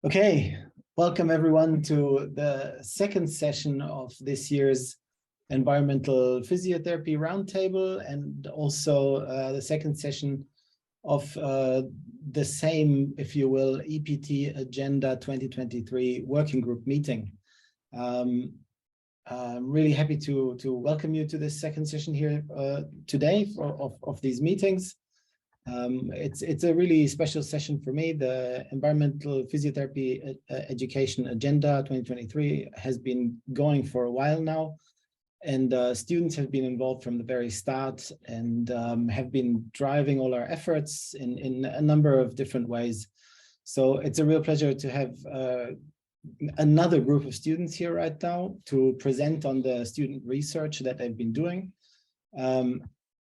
Okay, welcome everyone to the second session of this year's Environmental Physiotherapy Roundtable, and also the second session of the same, if you will, EPT Agenda 2023 Working Group meeting. I'm really happy to welcome you to this second session here today of these meetings. It's a really special session for me. The Environmental Physiotherapy Education Agenda 2023 has been going for a while now, and students have been involved from the very start and have been driving all our efforts in a number of different ways. So it's a real pleasure to have another group of students here right now to present on the student research that they've been doing.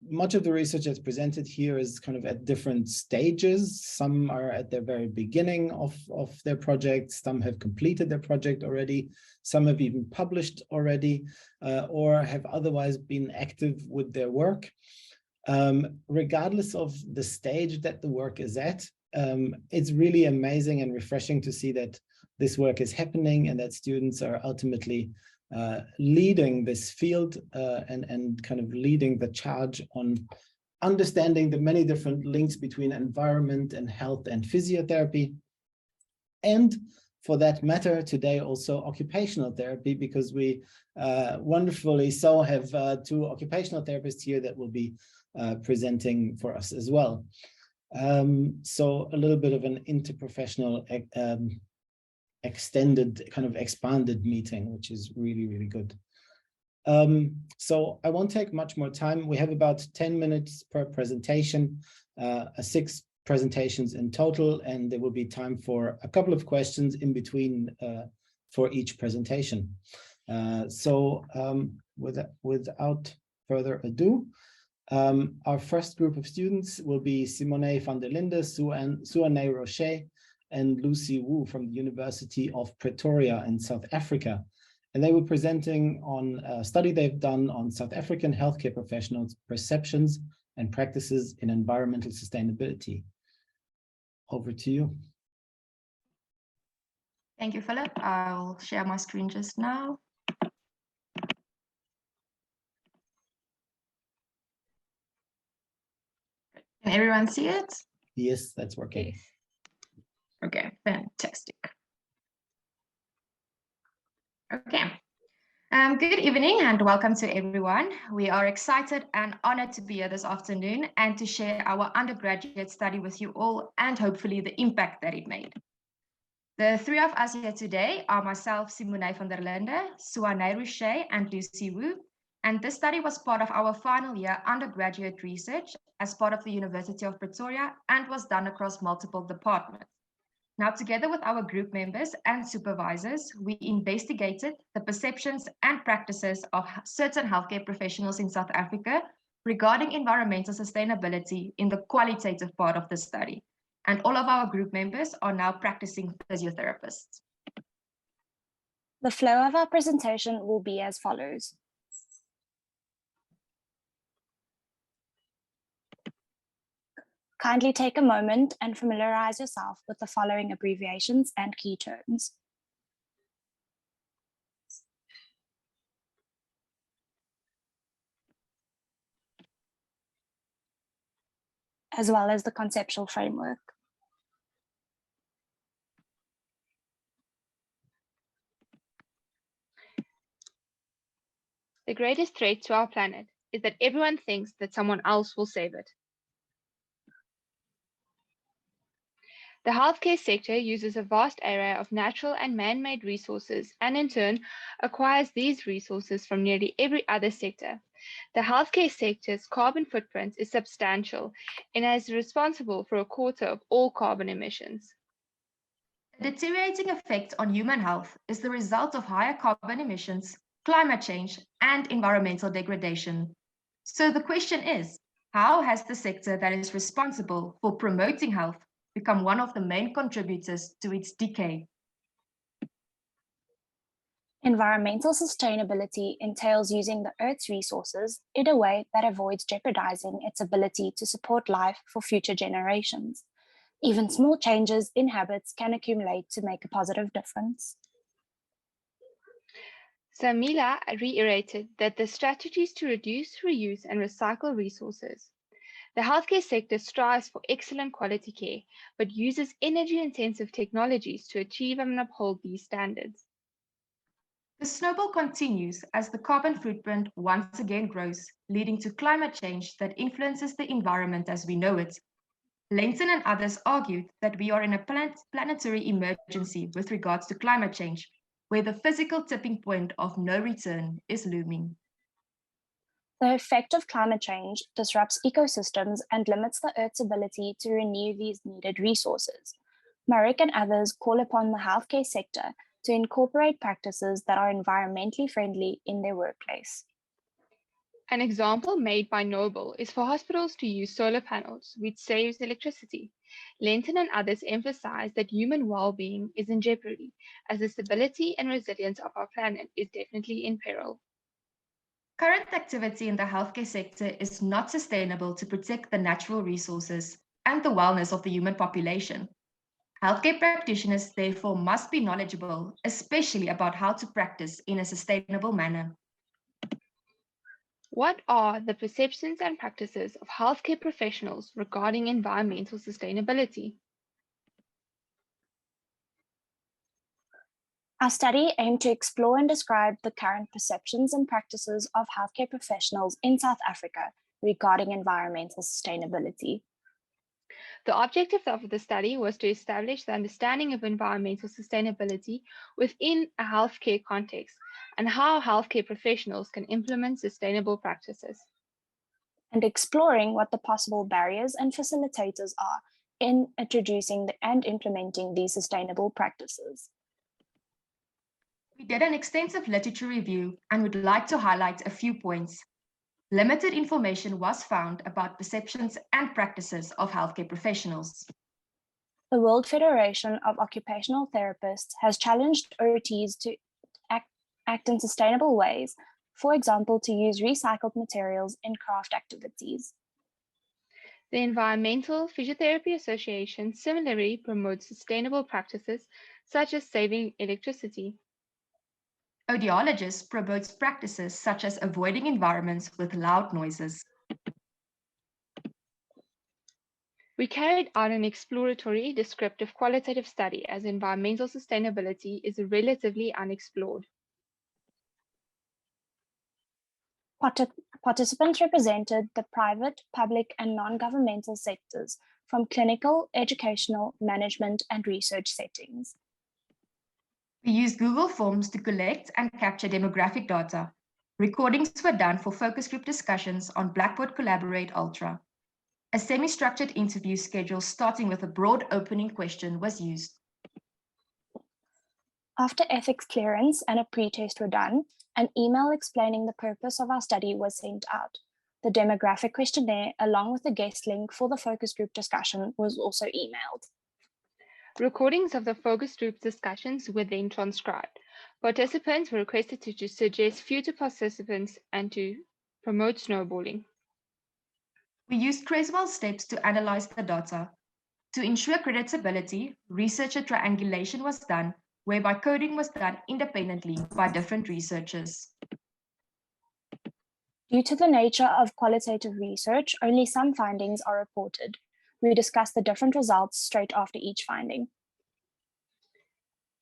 Much of the research that's presented here is kind of at different stages. Some are at the very beginning of their project, some have completed their project already, some have even published already, or have otherwise been active with their work. Regardless of the stage that the work is at, it's really amazing and refreshing to see that this work is happening and that students are ultimately leading this field and kind of leading the charge on understanding the many different links between environment and health and physiotherapy. And for that matter, today also occupational therapy, because we wonderfully so have two occupational therapists here that will be presenting for us as well. So a little bit of an interprofessional extended, kind of expanded meeting, which is really, really good. So I won't take much more time. We have about 10 minutes per presentation, 6 presentations in total, and there will be time for a couple of questions in between for each presentation. Without further ado, our first group of students will be Simoné van der Linde, Su-Ané Rocher Lucy Wu from the University of Pretoria in South Africa. And they were presenting on a study they've done on South African healthcare professionals' perceptions and practices in environmental sustainability. Over to you. Thank you, Philip. I'll share my screen just now. Can everyone see it? Yes, that's working. Yes. Okay, fantastic. Okay, good evening and welcome to everyone. We are excited and honored to be here this afternoon and to share our undergraduate study with you all and hopefully the impact that it made. The three of us here today are myself, Simoné van der Linde, Su-Ané Rocher and Lucy Wu, and this study was part of our final year undergraduate research as part of the University of Pretoria and was done across multiple departments. Now, together with our group members and supervisors, we investigated the perceptions and practices of certain healthcare professionals in South Africa regarding environmental sustainability in the qualitative part of the study. And all of our group members are now practicing physiotherapists. The flow of our presentation will be as follows. Kindly take a moment and familiarize yourself with the following abbreviations and key terms. As well as the conceptual framework. The greatest threat to our planet is that everyone thinks that someone else will save it. The healthcare sector uses a vast array of natural and man-made resources and in turn acquires these resources from nearly every other sector. The healthcare sector's carbon footprint is substantial and is responsible for 1/4 of all carbon emissions. The deteriorating effect on human health is the result of higher carbon emissions, climate change, and environmental degradation. So the question is, how has the sector that is responsible for promoting health become one of the main contributors to its decay? Environmental sustainability entails using the Earth's resources in a way that avoids jeopardizing its ability to support life for future generations. Even small changes in habits can accumulate to make a positive difference. Samila reiterated that the strategies to reduce, reuse, and recycle resources. The healthcare sector strives for excellent quality care, but uses energy-intensive technologies to achieve and uphold these standards. The snowball continues as the carbon footprint once again grows, leading to climate change that influences the environment as we know it. Linde and others argued that we are in a planetary emergency with regards to climate change, where the physical tipping point of no return is looming. The effect of climate change disrupts ecosystems and limits the Earth's ability to renew these needed resources. Maric and others call upon the healthcare sector to incorporate practices that are environmentally friendly in their workplace. An example made by Noble is for hospitals to use solar panels, which saves electricity. Lenton and others emphasize that human well-being is in jeopardy, as the stability and resilience of our planet is definitely in peril. Current activity in the healthcare sector is not sustainable to protect the natural resources and the wellness of the human population. Healthcare practitioners therefore must be knowledgeable, especially about how to practice in a sustainable manner. What are the perceptions and practices of healthcare professionals regarding environmental sustainability? Our study aimed to explore and describe the current perceptions and practices of healthcare professionals in South Africa regarding environmental sustainability. The objective of the study was to establish the understanding of environmental sustainability within a healthcare context and how healthcare professionals can implement sustainable practices. And exploring what the possible barriers and facilitators are in introducing and implementing these sustainable practices. We did an extensive literature review and would like to highlight a few points. Limited information was found about perceptions and practices of healthcare professionals. The World Federation of Occupational Therapists has challenged OTs to act in sustainable ways, for example, to use recycled materials in craft activities. The Environmental Physiotherapy Association similarly promotes sustainable practices such as saving electricity. Audiologists promotes practices such as avoiding environments with loud noises. We carried out an exploratory, descriptive, qualitative study as environmental sustainability is relatively unexplored. Participants represented the private, public, and non-governmental sectors from clinical, educational, management, and research settings. We used Google Forms to collect and capture demographic data. Recordings were done for focus group discussions on Blackboard Collaborate Ultra. A semi-structured interview schedule starting with a broad opening question was used. After ethics clearance and a pre-test were done, an email explaining the purpose of our study was sent out. The demographic questionnaire, along with the guest link for the focus group discussion, was also emailed. Recordings of the focus group discussions were then transcribed. Participants were requested to suggest future participants and to promote snowballing. We used Creswell steps to analyze the data. To ensure creditability, researcher triangulation was done, whereby coding was done independently by different researchers. Due to the nature of qualitative research, only some findings are reported. We discuss the different results straight after each finding.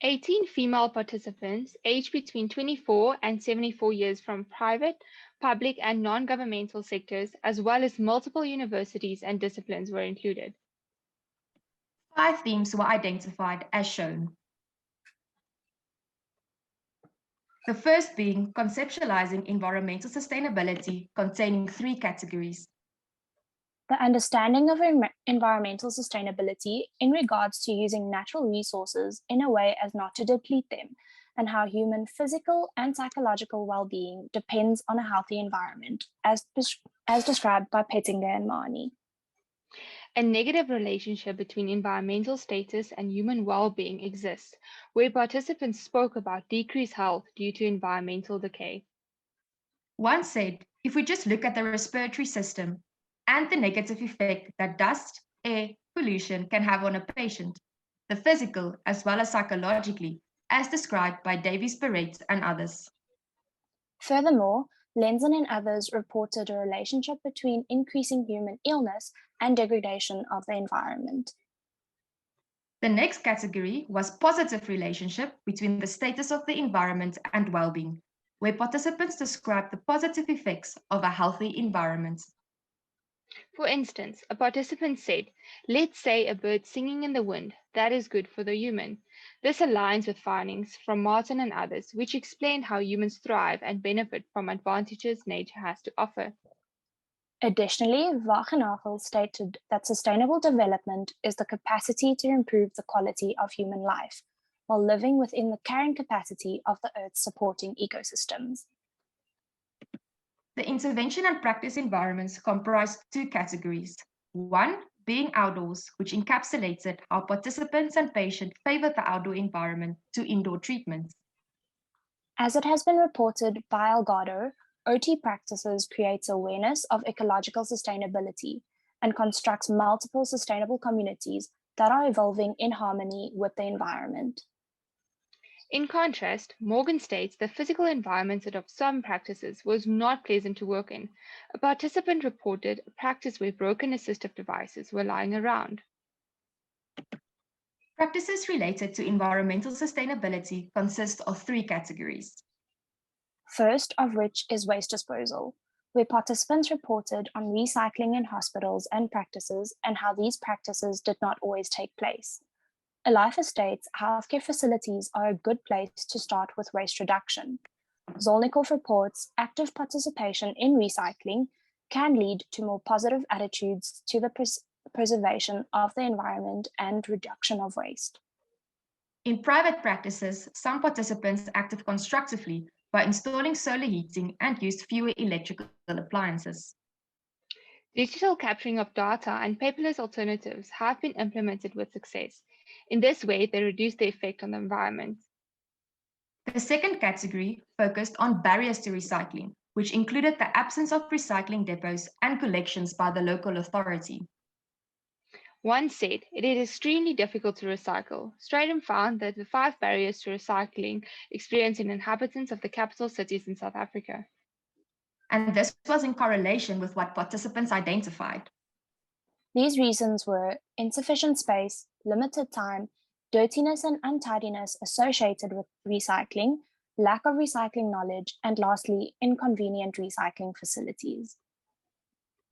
18 female participants aged between 24 and 74 years from private, public, and non-governmental sectors, as well as multiple universities and disciplines were included. 5 themes were identified as shown. The first being conceptualizing environmental sustainability, containing 3 categories. The understanding of environmental sustainability in regards to using natural resources in a way as not to deplete them, and how human physical and psychological well-being depends on a healthy environment, as described by Pettinger and Mani. A negative relationship between environmental status and human well-being exists, where participants spoke about decreased health due to environmental decay. One said, if we just look at the respiratory system and the negative effect that dust, air, pollution can have on a patient, the physical as well as psychologically, as described by Davies Barrett and others. Furthermore, Lenzen and others reported a relationship between increasing human illness and degradation of the environment. The next category was positive relationship between the status of the environment and well-being, where participants described the positive effects of a healthy environment. For instance, a participant said, let's say a bird singing in the wind, that is good for the human. This aligns with findings from Martin and others, which explain how humans thrive and benefit from advantages nature has to offer. Additionally, Wagenaar stated that sustainable development is the capacity to improve the quality of human life, while living within the carrying capacity of the Earth's supporting ecosystems. The intervention and practice environments comprised two categories. One, being outdoors, which encapsulated how participants and patients favored the outdoor environment to indoor treatment. As it has been reported by Algado, OT practices creates awareness of ecological sustainability and constructs multiple sustainable communities that are evolving in harmony with the environment. In contrast, Morgan states the physical environment of some practices was not pleasant to work in. A participant reported a practice where broken assistive devices were lying around. Practices related to environmental sustainability consist of three categories. First of which is waste disposal, where participants reported on recycling in hospitals and practices and how these practices did not always take place. Elifa states healthcare facilities are a good place to start with waste reduction. Zolnikov reports active participation in recycling can lead to more positive attitudes to the preservation of the environment and reduction of waste. In private practices, some participants acted constructively by installing solar heating and used fewer electrical appliances. Digital capturing of data and paperless alternatives have been implemented with success. In this way, they reduce the effect on the environment. The second category focused on barriers to recycling, which included the absence of recycling depots and collections by the local authority. One said, it is extremely difficult to recycle. Stratum found that the 5 barriers to recycling experienced in inhabitants of the capital cities in South Africa. And this was in correlation with what participants identified. These reasons were insufficient space, limited time, dirtiness and untidiness associated with recycling, lack of recycling knowledge, and lastly, inconvenient recycling facilities.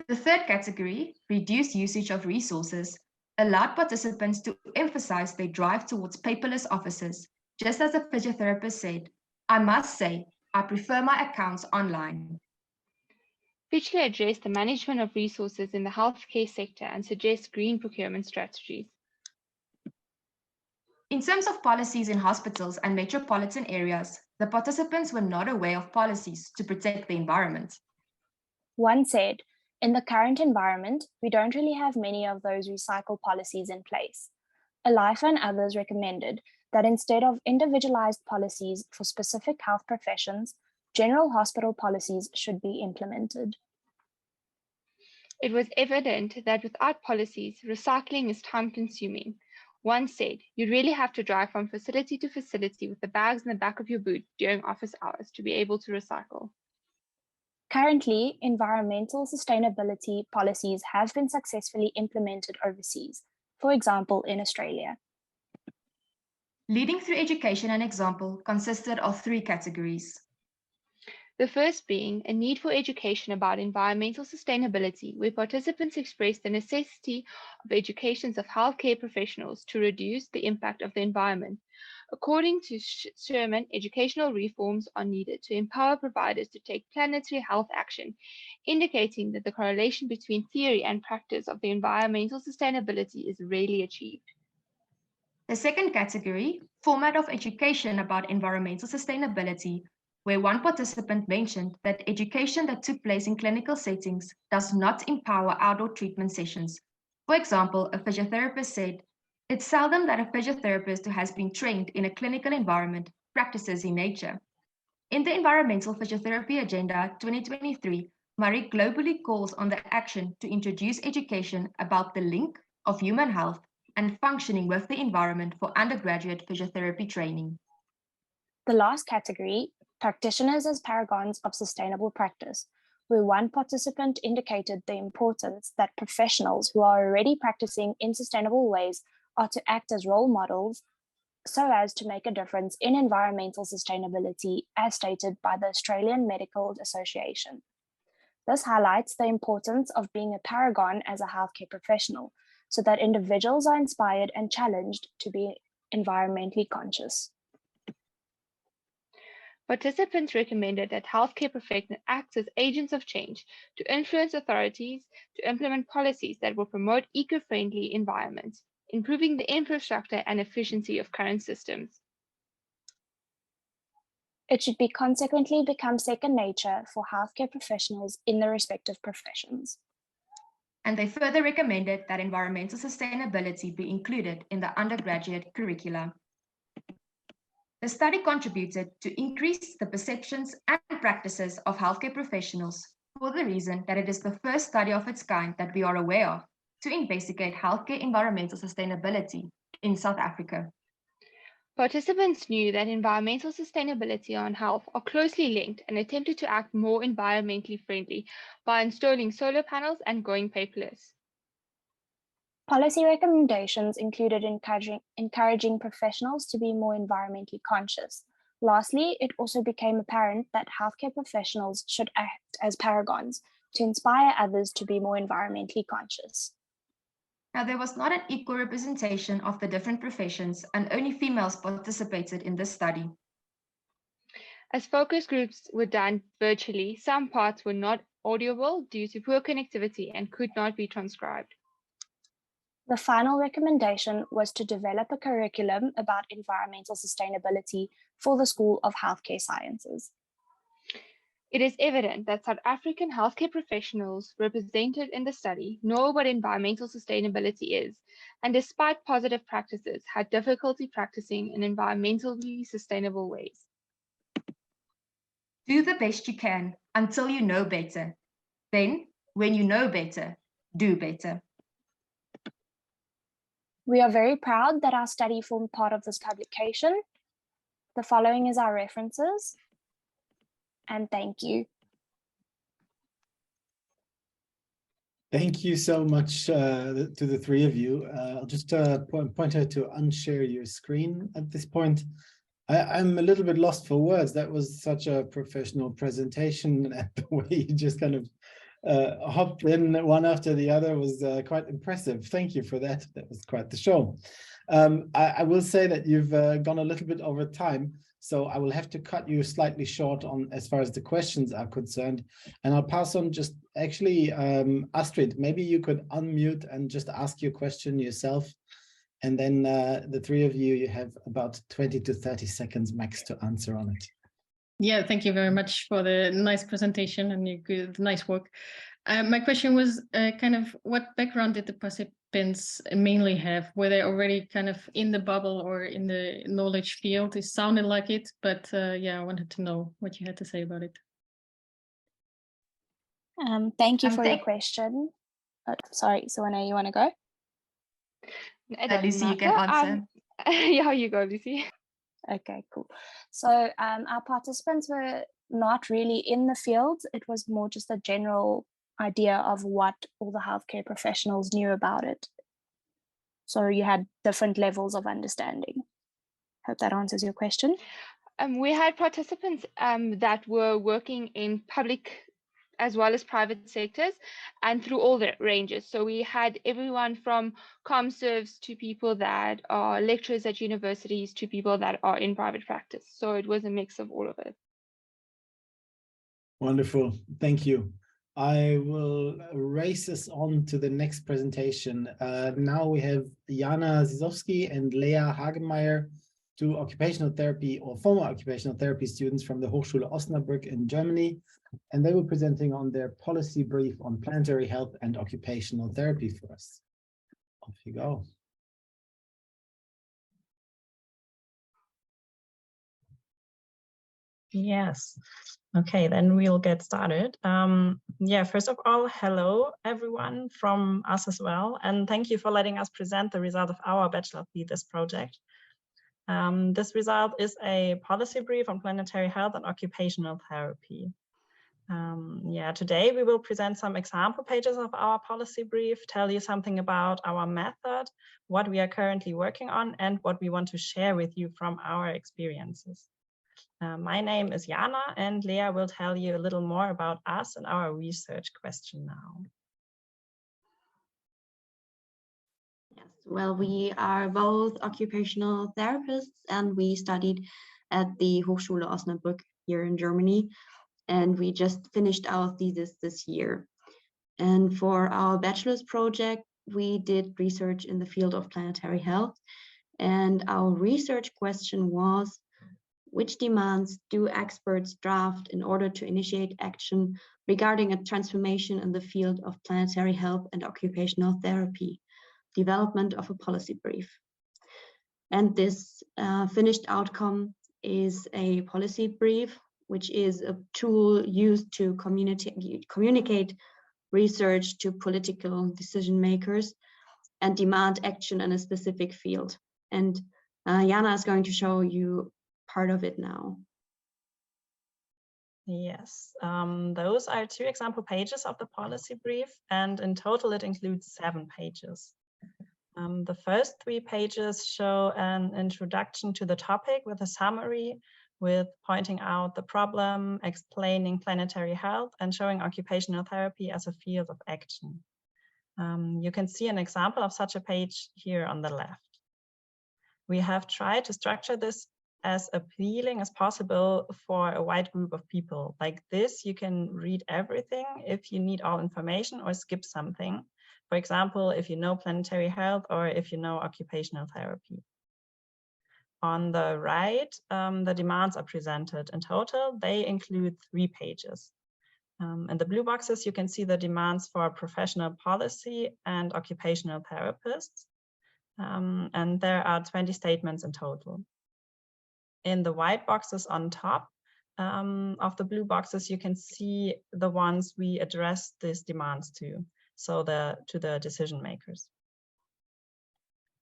The third category, reduced usage of resources, allowed participants to emphasize their drive towards paperless offices. Just as the physiotherapist said, I must say, I prefer my accounts online. Fischler addressed the management of resources in the healthcare sector and suggests green procurement strategies. In terms of policies in hospitals and metropolitan areas, the participants were not aware of policies to protect the environment. One said, in the current environment, we don't really have many of those recycle policies in place. Elifa and others recommended that instead of individualized policies for specific health professions, general hospital policies should be implemented. It was evident that without policies, recycling is time-consuming. One said, you really have to drive from facility to facility with the bags in the back of your boot during office hours to be able to recycle. Currently, environmental sustainability policies have been successfully implemented overseas, for example, in Australia. Leading through education and example consisted of 3 categories. The first being a need for education about environmental sustainability, where participants expressed the necessity of educations of healthcare professionals to reduce the impact of the environment. According to Sherman, educational reforms are needed to empower providers to take planetary health action, indicating that the correlation between theory and practice of the environmental sustainability is rarely achieved. The second category, format of education about environmental sustainability, where one participant mentioned that education that took place in clinical settings does not empower outdoor treatment sessions. For example, a physiotherapist said, it's seldom that a physiotherapist who has been trained in a clinical environment practices in nature. In the Environmental Physiotherapy Agenda 2023, Maric globally calls on the action to introduce education about the link of human health and functioning with the environment for undergraduate physiotherapy training. The last category, practitioners as paragons of sustainable practice, where one participant indicated the importance that professionals who are already practicing in sustainable ways are to act as role models so as to make a difference in environmental sustainability as stated by the Australian Medical Association. This highlights the importance of being a paragon as a healthcare professional so that individuals are inspired and challenged to be environmentally conscious. Participants recommended that healthcare professionals act as agents of change to influence authorities to implement policies that will promote eco-friendly environments, improving the infrastructure and efficiency of current systems. It should be consequently become second nature for healthcare professionals in their respective professions. And they further recommended that environmental sustainability be included in the undergraduate curricula. The study contributed to increase the perceptions and practices of healthcare professionals for the reason that it is the first study of its kind that we are aware of to investigate healthcare environmental sustainability in South Africa. Participants knew that environmental sustainability and health are closely linked and attempted to act more environmentally friendly by installing solar panels and going paperless. Policy recommendations included encouraging professionals to be more environmentally conscious. Lastly, it also became apparent that healthcare professionals should act as paragons to inspire others to be more environmentally conscious. Now, there was not an equal representation of the different professions, and only females participated in this study. As focus groups were done virtually, some parts were not audible due to poor connectivity and could not be transcribed. The final recommendation was to develop a curriculum about environmental sustainability for the School of Healthcare Sciences. It is evident that South African healthcare professionals represented in the study know what environmental sustainability is, and despite positive practices, had difficulty practicing in environmentally sustainable ways. Do the best you can until you know better. Then, when you know better, do better. We are very proud that our study formed part of this publication. The following is our references. And thank you. Thank you so much to the three of you. I'll just point out to unshare your screen at this point. I'm a little bit lost for words. That was such a professional presentation, and the way you just kind of hopped in one after the other was quite impressive. Thank you for that. That was quite the show. I will say that you've gone a little bit over time, so I will have to cut you slightly short on as far as the questions are concerned. And I'll pass on just actually, Astrid, maybe you could unmute and just ask your question yourself. And then the three of you, you have about 20 to 30 seconds max to answer on it. Yeah, thank you very much for the nice presentation and your nice work. My question was kind of what background did the participants mainly have? Were they already kind of in the bubble or in the knowledge field? It sounded like it, but yeah, I wanted to know what you had to say about it. Thank you for your question. Sorry, Su-Ané, you want to go? Lucy, you can answer. Yeah, you go, Lucy. Okay, cool. So our participants were not really in the field. It was more just a general idea of what all the healthcare professionals knew about it. So you had different levels of understanding. Hope that answers your question. We had participants that were working in public as well as private sectors and through all the ranges. So we had everyone from ComServes to people that are lecturers at universities to people that are in private practice. So it was a mix of all of it. Wonderful, thank you. I will race us on to the next presentation. Now we have Jana Zisowsky and Lea Hagemeier, two occupational therapy or former occupational therapy students from the Hochschule Osnabrück in Germany. And they were presenting on their policy brief on planetary health and occupational therapy for us. Off you go. Yes, Okay, then we'll get started. Yeah, first of all, hello everyone from us as well, and thank you for letting us present the result of our bachelor thesis project. This result is a policy brief on planetary health and occupational therapy. Yeah, today we will present some example pages of our policy brief, tell you something about our method, what we are currently working on, and what we want to share with you from our experiences. My name is Jana, and Lea will tell you a little more about us and our research question now. Yes, well, we are both occupational therapists, and we studied at the Hochschule Osnabrück here in Germany, and we just finished our thesis this year. And for our bachelor's project, we did research in the field of planetary health, and our research question was, which demands do experts draft in order to initiate action regarding a transformation in the field of planetary health and occupational therapy, development of a policy brief? And this finished outcome is a policy brief, which is a tool used to communicate research to political decision makers and demand action in a specific field. And Jana is going to show you part of it now. Yes, those are 2 example pages of the policy brief, and in total it includes 7 pages. The first 3 pages show an introduction to the topic with a summary, with pointing out the problem, explaining planetary health, and showing occupational therapy as a field of action. You can see an example of such a page here on the left. We have tried to structure this as appealing as possible for a wide group of people. Like this, you can read everything if you need all information or skip something. For example, if you know planetary health or if you know occupational therapy. On the right, the demands are presented. In total, they include 3 pages. In the blue boxes, you can see the demands for professional policy and occupational therapists. And there are 20 statements in total. In the white boxes on top of the blue boxes, you can see the ones we address these demands to, so to the decision makers.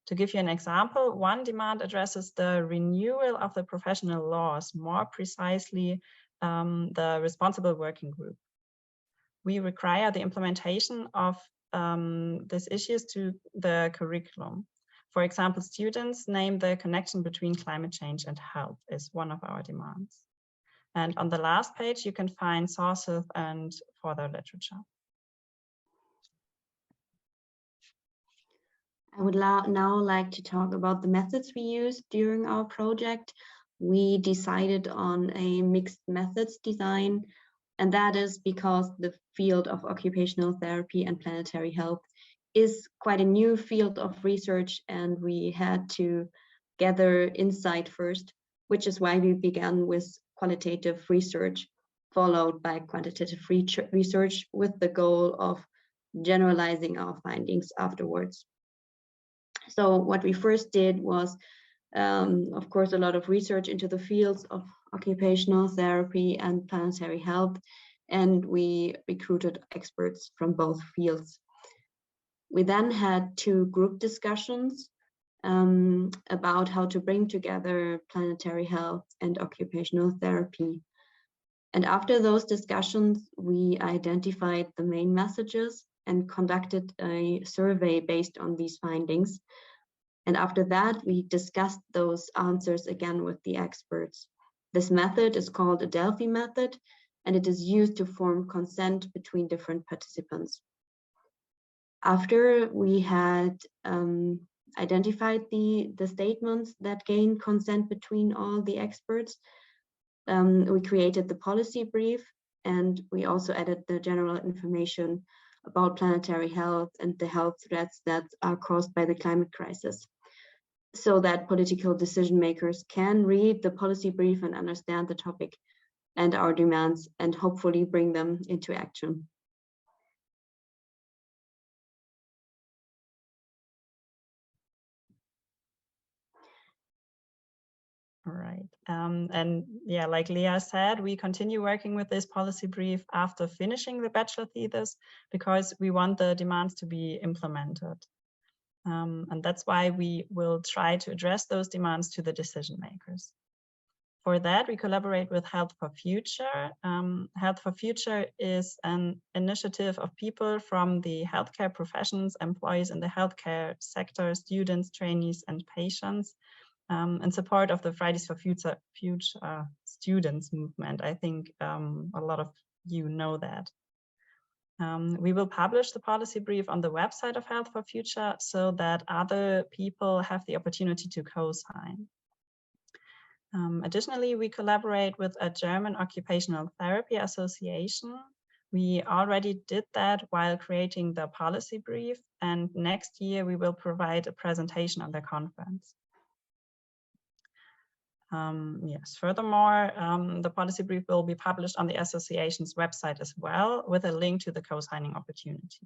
To give you an example, one demand addresses the renewal of the professional laws, more precisely the responsible working group. We require the implementation of these issues to the curriculum. For example, students name the connection between climate change and health is one of our demands. And on the last page, you can find sources and further literature. I would now like to talk about the methods we used during our project. We decided on a mixed methods design, and that is because the field of occupational therapy and planetary health is quite a new field of research, and we had to gather insight first, which is why we began with qualitative research, followed by quantitative research with the goal of generalizing our findings afterwards. So what we first did was, of course, a lot of research into the fields of occupational therapy and planetary health, and we recruited experts from both fields. We then had 2 group discussions about how to bring together planetary health and occupational therapy. And after those discussions, we identified the main messages and conducted a survey based on these findings. And after that, we discussed those answers again with the experts. This method is called a Delphi method, and it is used to form consent between different participants. After we had identified the statements that gain consent between all the experts, we created the policy brief, and we also added the general information about planetary health and the health threats that are caused by the climate crisis, so that political decision makers can read the policy brief and understand the topic and our demands and hopefully bring them into action. All right. Right. And yeah, like Leah said, we continue working with this policy brief after finishing the bachelor thesis because we want the demands to be implemented. And that's why we will try to address those demands to the decision makers. For that, we collaborate with Health for Future. Health for Future is an initiative of people from the healthcare professions, employees in the healthcare sector, students, trainees, and patients, in support of the Fridays for Future students movement. I think a lot of you know that. We will publish the policy brief on the website of Health for Future so that other people have the opportunity to co-sign. Additionally, we collaborate with a German occupational therapy association. We already did that while creating the policy brief, and next year we will provide a presentation on the conference. Yes, furthermore, the policy brief will be published on the association's website as well, with a link to the co-signing opportunity.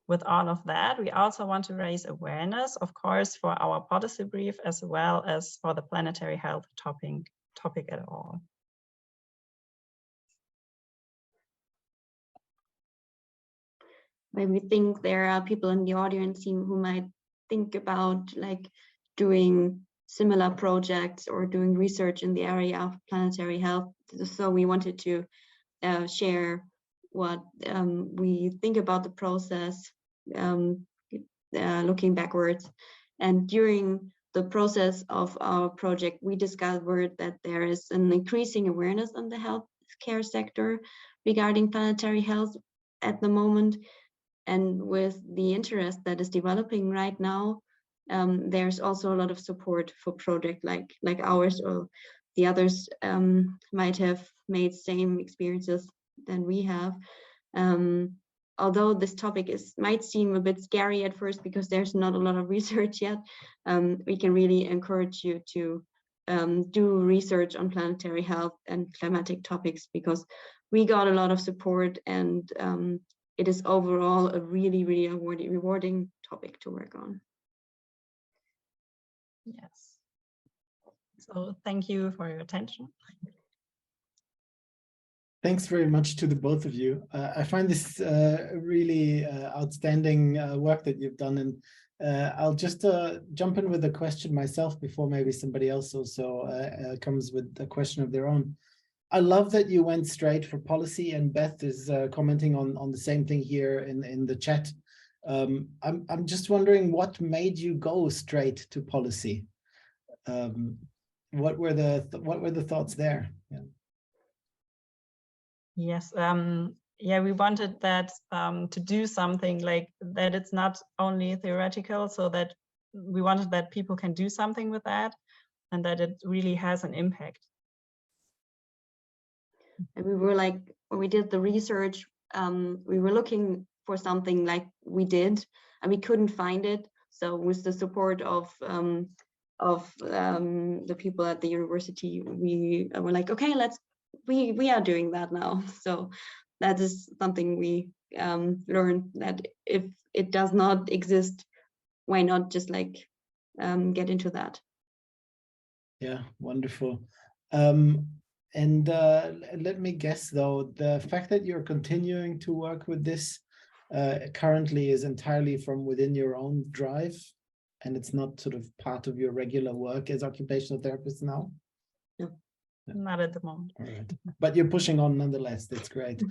With all of that, we also want to raise awareness, of course, for our policy brief, as well as for the planetary health topic at all. Maybe think there are people in the audience who might think about like doing similar projects or doing research in the area of planetary health. So we wanted to share what we think about the process, looking backwards. And during the process of our project, we discovered that there is an increasing awareness on the healthcare sector regarding planetary health at the moment. And with the interest that is developing right now, there's also a lot of support for projects like ours, or the others might have made same experiences than we have. Although this topic might seem a bit scary at first because there's not a lot of research yet, we can really encourage you to do research on planetary health and climatic topics, because we got a lot of support, and it is overall a really, really rewarding topic to work on. Yes. So thank you for your attention. Thanks very much to the both of you. I find this really outstanding work that you've done, and I'll just jump in with a question myself before maybe somebody else also comes with a question of their own. I love that you went straight for policy, and Beth is commenting on the same thing here in the chat. I'm just wondering what made you go straight to policy. What were the thoughts there? Yeah. Yes, yeah, we wanted that to do something like that. It's not only theoretical, so that we wanted that people can do something with that, and that it really has an impact. And we were like, when we did the research, we were looking for something like we did, and we couldn't find it. So with the support of the people at the university, we were like, okay, we are doing that now. So that is something we learned, that if it does not exist, why not just like get into that? Yeah, wonderful. And let me guess though, the fact that you're continuing to work with this currently is entirely from within your own drive, and it's not sort of part of your regular work as occupational therapists now? No. Not at the moment. All right, but you're pushing on nonetheless. That's great.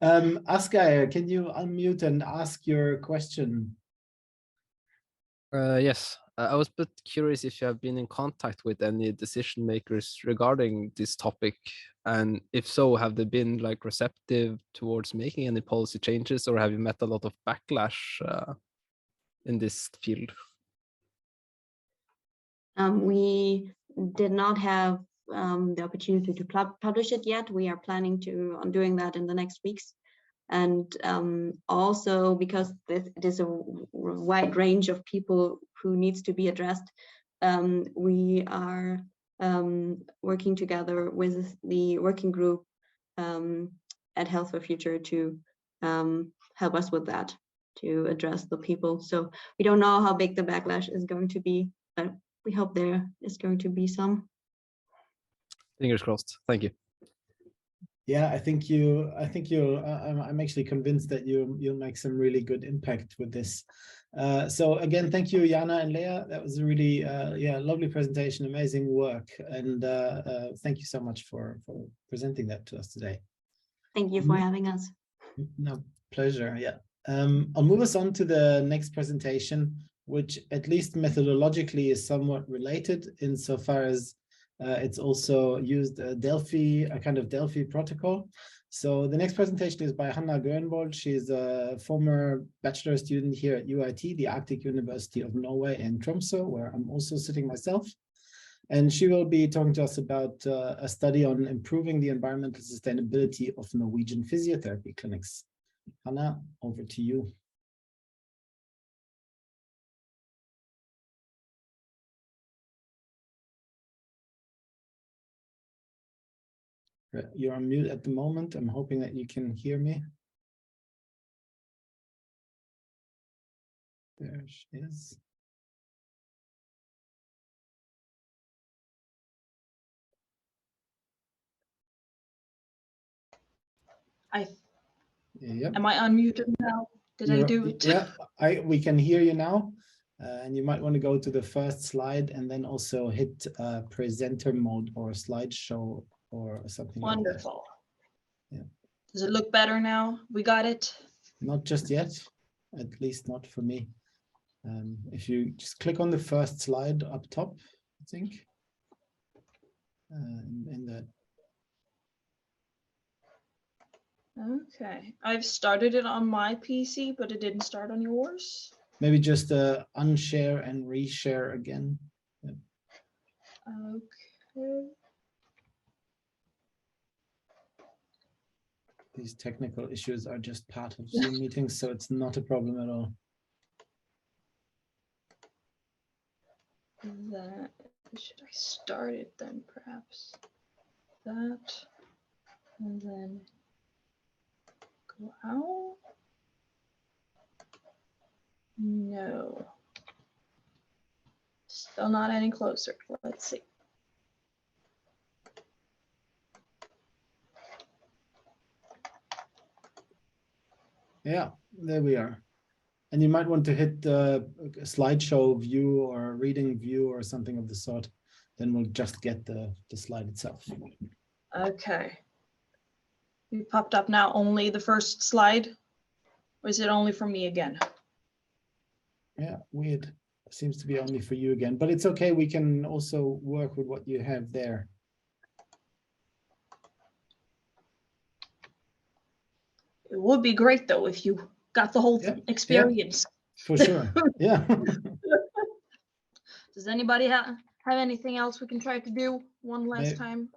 Asgeir, can you unmute and ask your question? Yes, I was a bit curious if you have been in contact with any decision makers regarding this topic, and if so, have they been like receptive towards making any policy changes, or have you met a lot of backlash in this field? We did not have the opportunity to publish it yet. We are planning on doing that in the next weeks. And also because it is a wide range of people who needs to be addressed, we are working together with the working group at Health for Future to help us with that, to address the people. So we don't know how big the backlash is going to be, but we hope there is going to be some. Fingers crossed. Thank you. Yeah, I'm actually convinced that you'll make some really good impact with this. So again, thank you, Jana and Leah. That was a really, lovely presentation, amazing work. And thank you so much for presenting that to us today. Thank you for having us. No, pleasure, yeah. I'll move us on to the next presentation, which at least methodologically is somewhat related insofar as it's also used a kind of Delphi protocol. So the next presentation is by Hanna Grønvold. She's a former bachelor student here at UiT, the Arctic University of Norway in Tromsø, where I'm also sitting myself. And she will be talking to us about a study on improving the environmental sustainability of Norwegian physiotherapy clinics. Hanna, over to you. You're on mute at the moment. I'm hoping that you can hear me. There she is. Yep. Am I unmuted now? I do it? Yeah, we can hear you now. And you might want to go to the first slide and then also hit presenter mode or slideshow or something. Wonderful. Like that. Yeah. Does it look better now? We got it? Not just yet, at least not for me. If you just click on the first slide up top, I think. In that. Okay, I've started it on my PC, but it didn't start on yours. Maybe just unshare and reshare again. Yep. Okay. These technical issues are just part of Zoom meetings, so it's not a problem at all. That, should I start it then perhaps? That, and then go out. No. Still not any closer. Let's see. Yeah, there we are. And you might want to hit the slideshow view or reading view or something of the sort. Then we'll just get the slide itself. Okay. You popped up now only the first slide? Or is it only for me again? Yeah, weird. Seems to be only for you again, but it's okay. We can also work with what you have there. It would be great though if you got the whole experience. For sure. Yeah. Does anybody have anything else we can try to do one last time?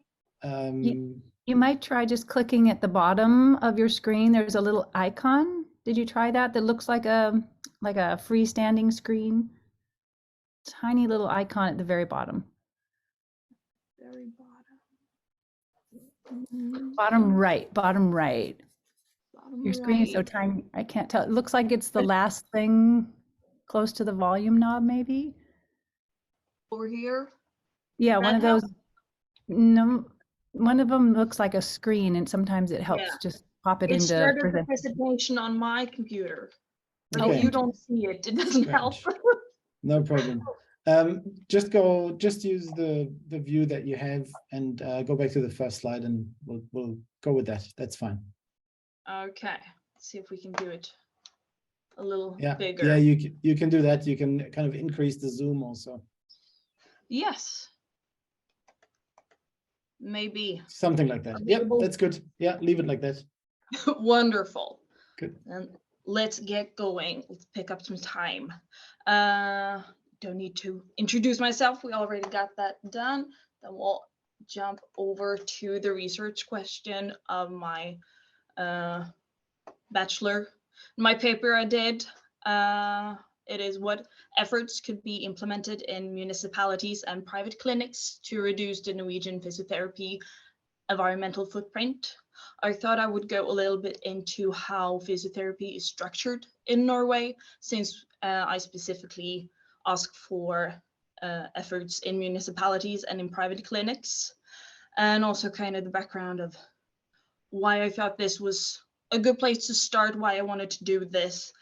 You might try just clicking at the bottom of your screen. There's a little icon. Did you try that? That looks like a freestanding screen. Tiny little icon at the very bottom. Very bottom. Bottom right. Bottom right. Your screen is so tiny, I can't tell. It looks like it's the last thing close to the volume knob, maybe. Over here? Yeah, one of those. No, one of them looks like a screen, and sometimes it helps just pop it into. It started the presentation on my computer. But if you don't see it, it doesn't help. No problem. Just use the view that you have and go back to the first slide, and we'll go with that. That's fine. Okay, let's see if we can do it a little bigger. Yeah, you can do that. You can kind of increase the zoom also. Yes. Maybe. Something like that. Yep, that's good. Yeah, leave it like that. Wonderful. Good. And let's get going. Let's pick up some time. Don't need to introduce myself. We already got that done. Then we'll jump over to the research question of my bachelor. My paper I did, it is what efforts could be implemented in municipalities and private clinics to reduce the Norwegian physiotherapy environmental footprint. I thought I would go a little bit into how physiotherapy is structured in Norway, since I specifically asked for efforts in municipalities and in private clinics. and also kind of the background of why I thought this was a good place to start, why I wanted to do this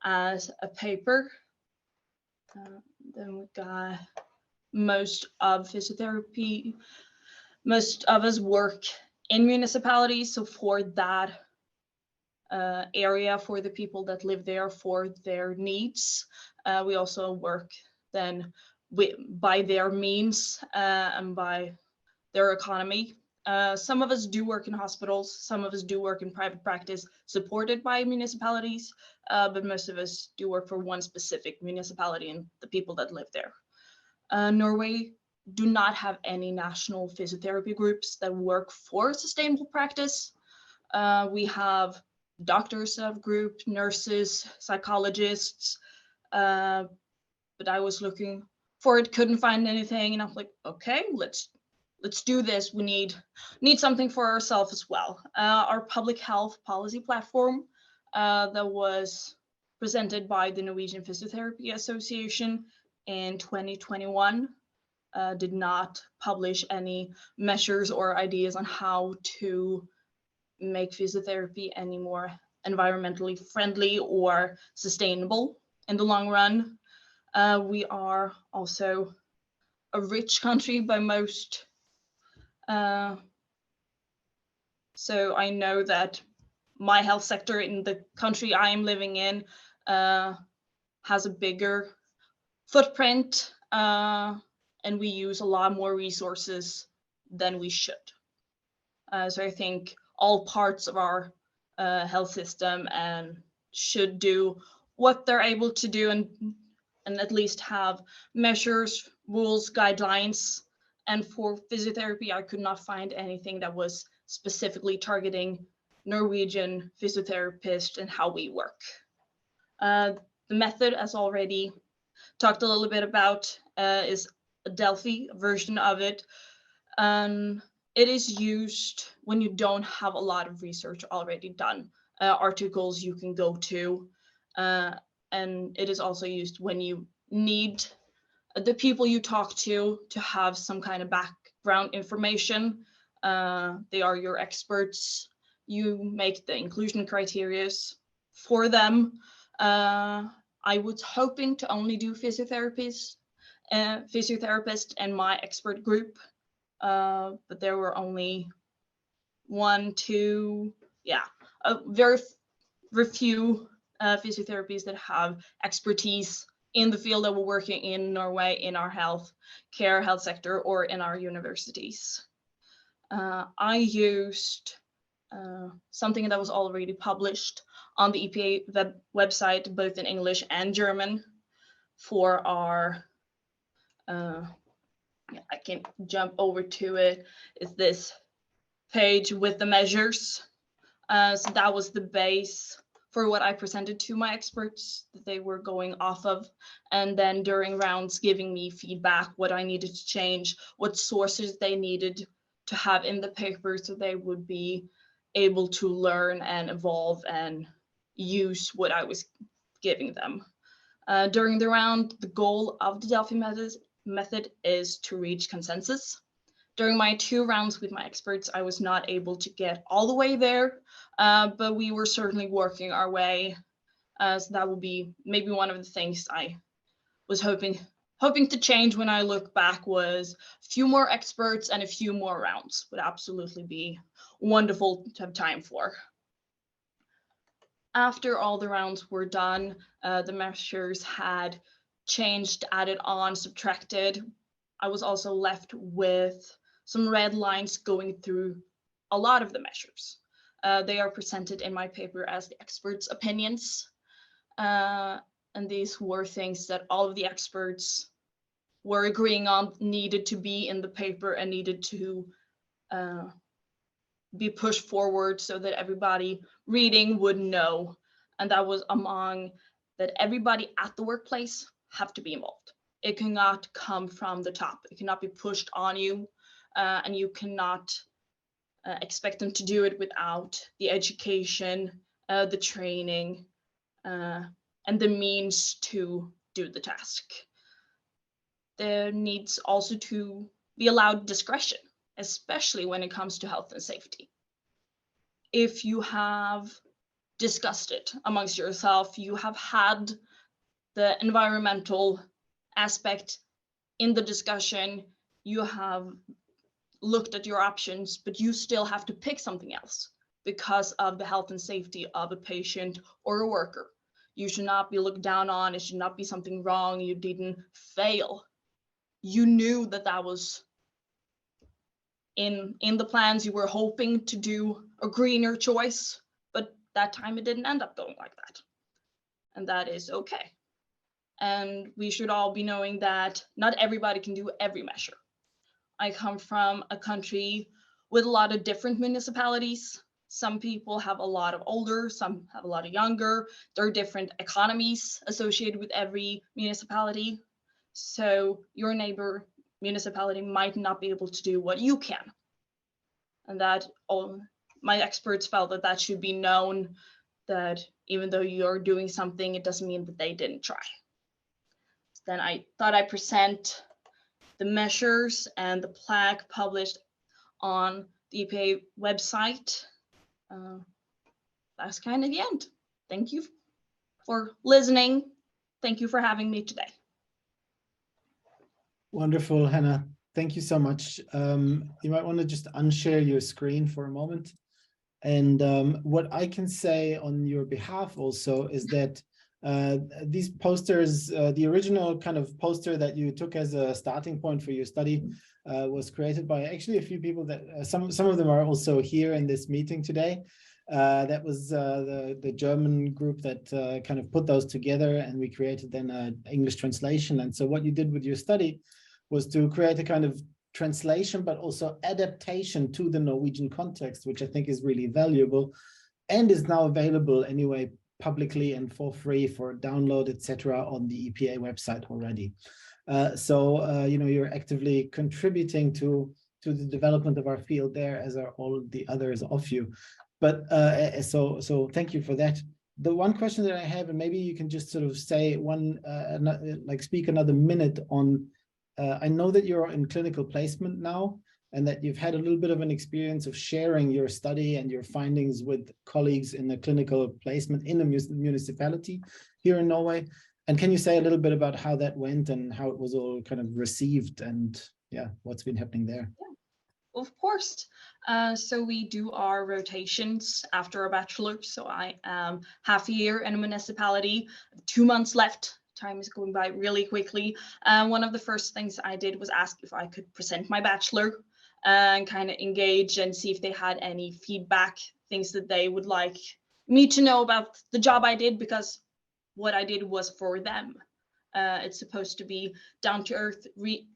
as a paper. Then we got most of physiotherapy, most of us work in municipalities, so for that area, for the people that live there, for their needs. We also work then by their means and by their economy. Some of us do work in hospitals, some of us do work in private practice supported by municipalities, but most of us do work for one specific municipality and the people that live there. Norway do not have any national physiotherapy groups that work for sustainable practice. We have doctors of group, nurses, psychologists, but I was looking for it, couldn't find anything, and I was like, okay, let's do this. We need something for ourselves as well. Our public health policy platform that was presented by the Norwegian Physiotherapy Association in 2021 did not publish any measures or ideas on how to make physiotherapy any more environmentally friendly or sustainable in the long run. We are also a rich country by most. So I know that my health sector in the country I am living in has a bigger footprint, and we use a lot more resources than we should. So I think all parts of our health system and should do what they're able to do and at least have measures, rules, guidelines. And for physiotherapy, I could not find anything that was specifically targeting Norwegian physiotherapists and how we work. The method, as already talked a little bit about, is a Delphi version of it. It is used when you don't have a lot of research already done, articles you can go to, and it is also used when you need the people you talk to have some kind of background information. They are your experts. You make the inclusion criteria for them. I was hoping to only do physiotherapists and my expert group, but there were only very few physiotherapists that have expertise in the field that we're working in Norway, in our health sector, or in our universities. I used something that was already published on the EPA website, both in English and German, for our, I can jump over to it. It's this page with the measures. So that was the base for what I presented to my experts that they were going off of. And then during rounds, giving me feedback, what I needed to change, what sources they needed to have in the paper so they would be able to learn and evolve and use what I was giving them. During the round, the goal of the Delphi method is to reach consensus. During my 2 rounds with my experts, I was not able to get all the way there, but we were certainly working our way. So that will be maybe one of the things I was hoping to change when I look back, was a few more experts and a few more rounds would absolutely be wonderful to have time for. After all the rounds were done, the measures had changed, added on, subtracted. I was also left with some red lines going through a lot of the measures. They are presented in my paper as the experts' opinions. And these were things that all of the experts were agreeing on needed to be in the paper and needed to be pushed forward so that everybody reading would know. And that was among that everybody at the workplace have to be involved. It cannot come from the top. It cannot be pushed on you, and you cannot expect them to do it without the education, the training, and the means to do the task. There needs also to be allowed discretion. especially when it comes to health and safety. If you have discussed it amongst yourself, you have had the environmental aspect in the discussion, you have looked at your options, but you still have to pick something else because of the health and safety of a patient or a worker. You should not be looked down on. It should not be something wrong. You didn't fail. You knew that that was in the plans. You were hoping to do a greener choice, but that time it didn't end up going like that. And that is okay. And we should all be knowing that not everybody can do every measure. I come from a country with a lot of different municipalities. Some people have a lot of older, some have a lot of younger. There are different economies associated with every municipality. So your neighbor municipality might not be able to do what you can. And that my experts felt that that should be known, that even though you're doing something, it doesn't mean that they didn't try. Then I thought I'd present the measures and the plaque published on the EPA website. That's kind of the end. Thank you for listening. Thank you for having me today. Wonderful, Hanna. Thank you so much. You might want to just unshare your screen for a moment. And what I can say on your behalf also is that these posters, the original kind of poster that you took as a starting point for your study was created by actually a few people that some of them are also here in this meeting today. That was the German group that kind of put those together, and we created then an English translation. And so what you did with your study was to create a kind of translation, but also adaptation to the Norwegian context, which I think is really valuable and is now available anyway publicly and for free for download, etc., on the EPA website already. You know, you're actively contributing to the development of our field there, as are all the others of you. But so thank you for that. The one question that I have, and maybe you can just sort of say speak another minute on, I know that you're in clinical placement now, and that you've had a little bit of an experience of sharing your study and your findings with colleagues in the clinical placement in a municipality here in Norway. And can you say a little bit about how that went and how it was all kind of received, and yeah, what's been happening there? Yeah, of course. So we do our rotations after a bachelor. So I am half a year in a municipality, 2 months left. Time is going by really quickly. One of the first things I did was ask if I could present my bachelor and kind of engage and see if they had any feedback, things that they would like me to know about the job I did, because what I did was for them. It's supposed to be down to earth,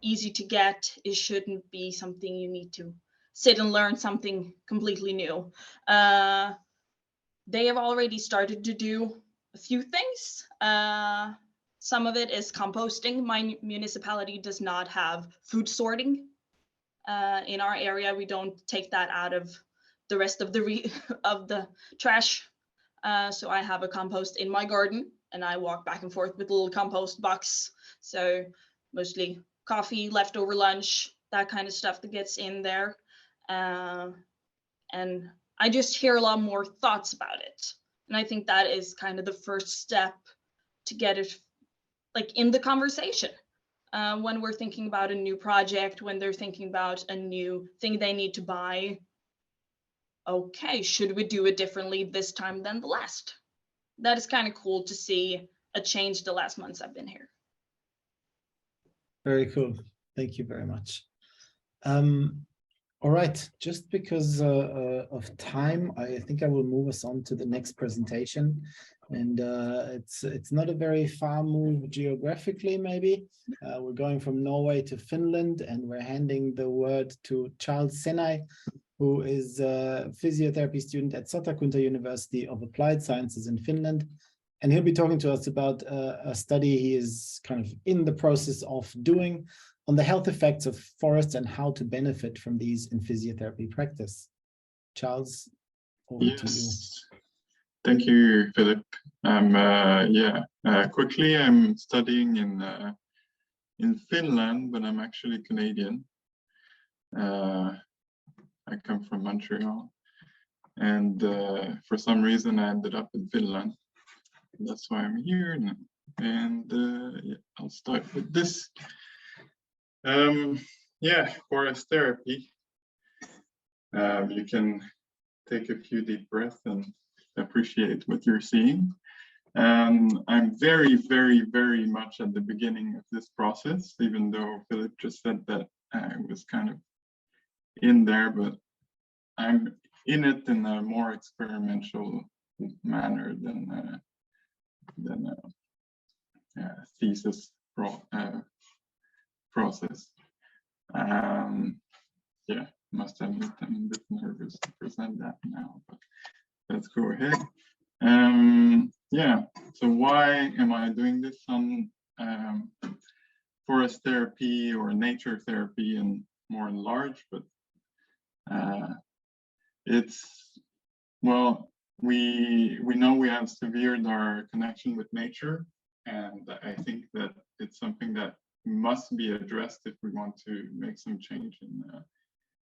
easy to get. It shouldn't be something you need to sit and learn something completely new. They have already started to do a few things. Some of it is composting. My municipality does not have food sorting. In our area, we don't take that out of the rest of the trash. So I have a compost in my garden, and I walk back and forth with a little compost box. So mostly coffee, leftover lunch, that kind of stuff that gets in there. And I just hear a lot more thoughts about it. And I think that is kind of the first step to get it like in the conversation. When we're thinking about a new project, when they're thinking about a new thing they need to buy, okay, should we do it differently this time than the last? That is kind of cool to see a change the last months I've been here. Very cool. Thank you very much. All right, just because of time, I think I will move us on to the next presentation. And it's not a very far move geographically, maybe. We're going from Norway to Finland, and we're handing the word to Charles Senay, who is a physiotherapy student at Satakunta University of Applied Sciences in Finland. And he'll be talking to us about a study he is kind of in the process of doing on the health effects of forests and how to benefit from these in physiotherapy practice. Charles, over to you. Thank you, Filip. Quickly, I'm studying in Finland, but I'm actually Canadian. I come from Montreal, and for some reason I ended up in Finland. That's why I'm here, and yeah, I'll start with this. Yeah, forest therapy. You can take a few deep breaths and appreciate what you're seeing. I'm very, very, very much at the beginning of this process, even though Filip just said that I was kind of in there, but I'm in it in a more experimental manner than a thesis process. Yeah, must admit I'm a bit nervous to present that now, but let's go ahead. Yeah, so why am I doing this on forest therapy or nature therapy and more large? But it's, well, we know we have severed our connection with nature, and I think that it's something that must be addressed if we want to make some change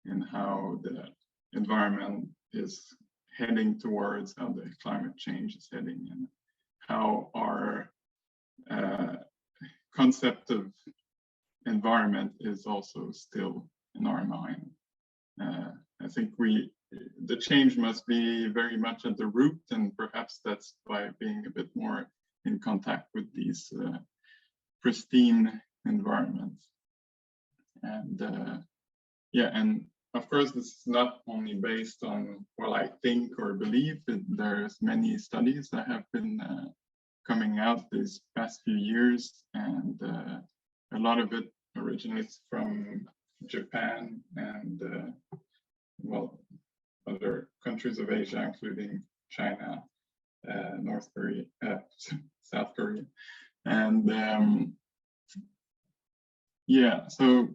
in how the environment is heading towards, how the climate change is heading, and how our concept of environment is also still in our mind. I think the change must be very much at the root, and perhaps that's by being a bit more in contact with these pristine environments. And yeah, and of course, this is not only based on what I think or believe. There's many studies that have been coming out these past few years, and a lot of it originates from Japan and well, other countries of Asia, including China, North Korea, South Korea, and yeah. So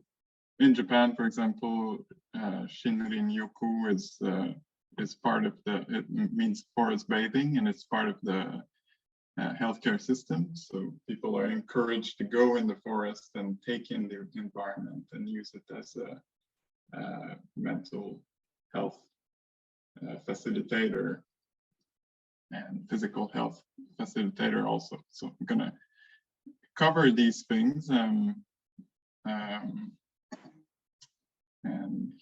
in Japan, for example, Shinrin-yoku is part of it means forest bathing, and it's part of the healthcare system. So people are encouraged to go in the forest and take in the environment and use it as a mental health facilitator and physical health facilitator also. So I'm gonna cover these things. And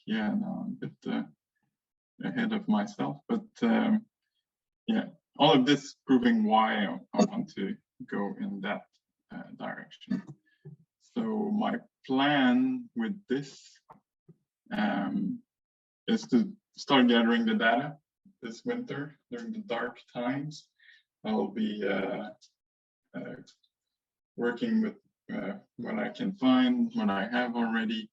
yeah, now I'm a bit ahead of myself, but yeah, all of this proving why I want to go in that direction. So my plan with this is to start gathering the data this winter during the dark times. I'll be working with what I can find, what I have already,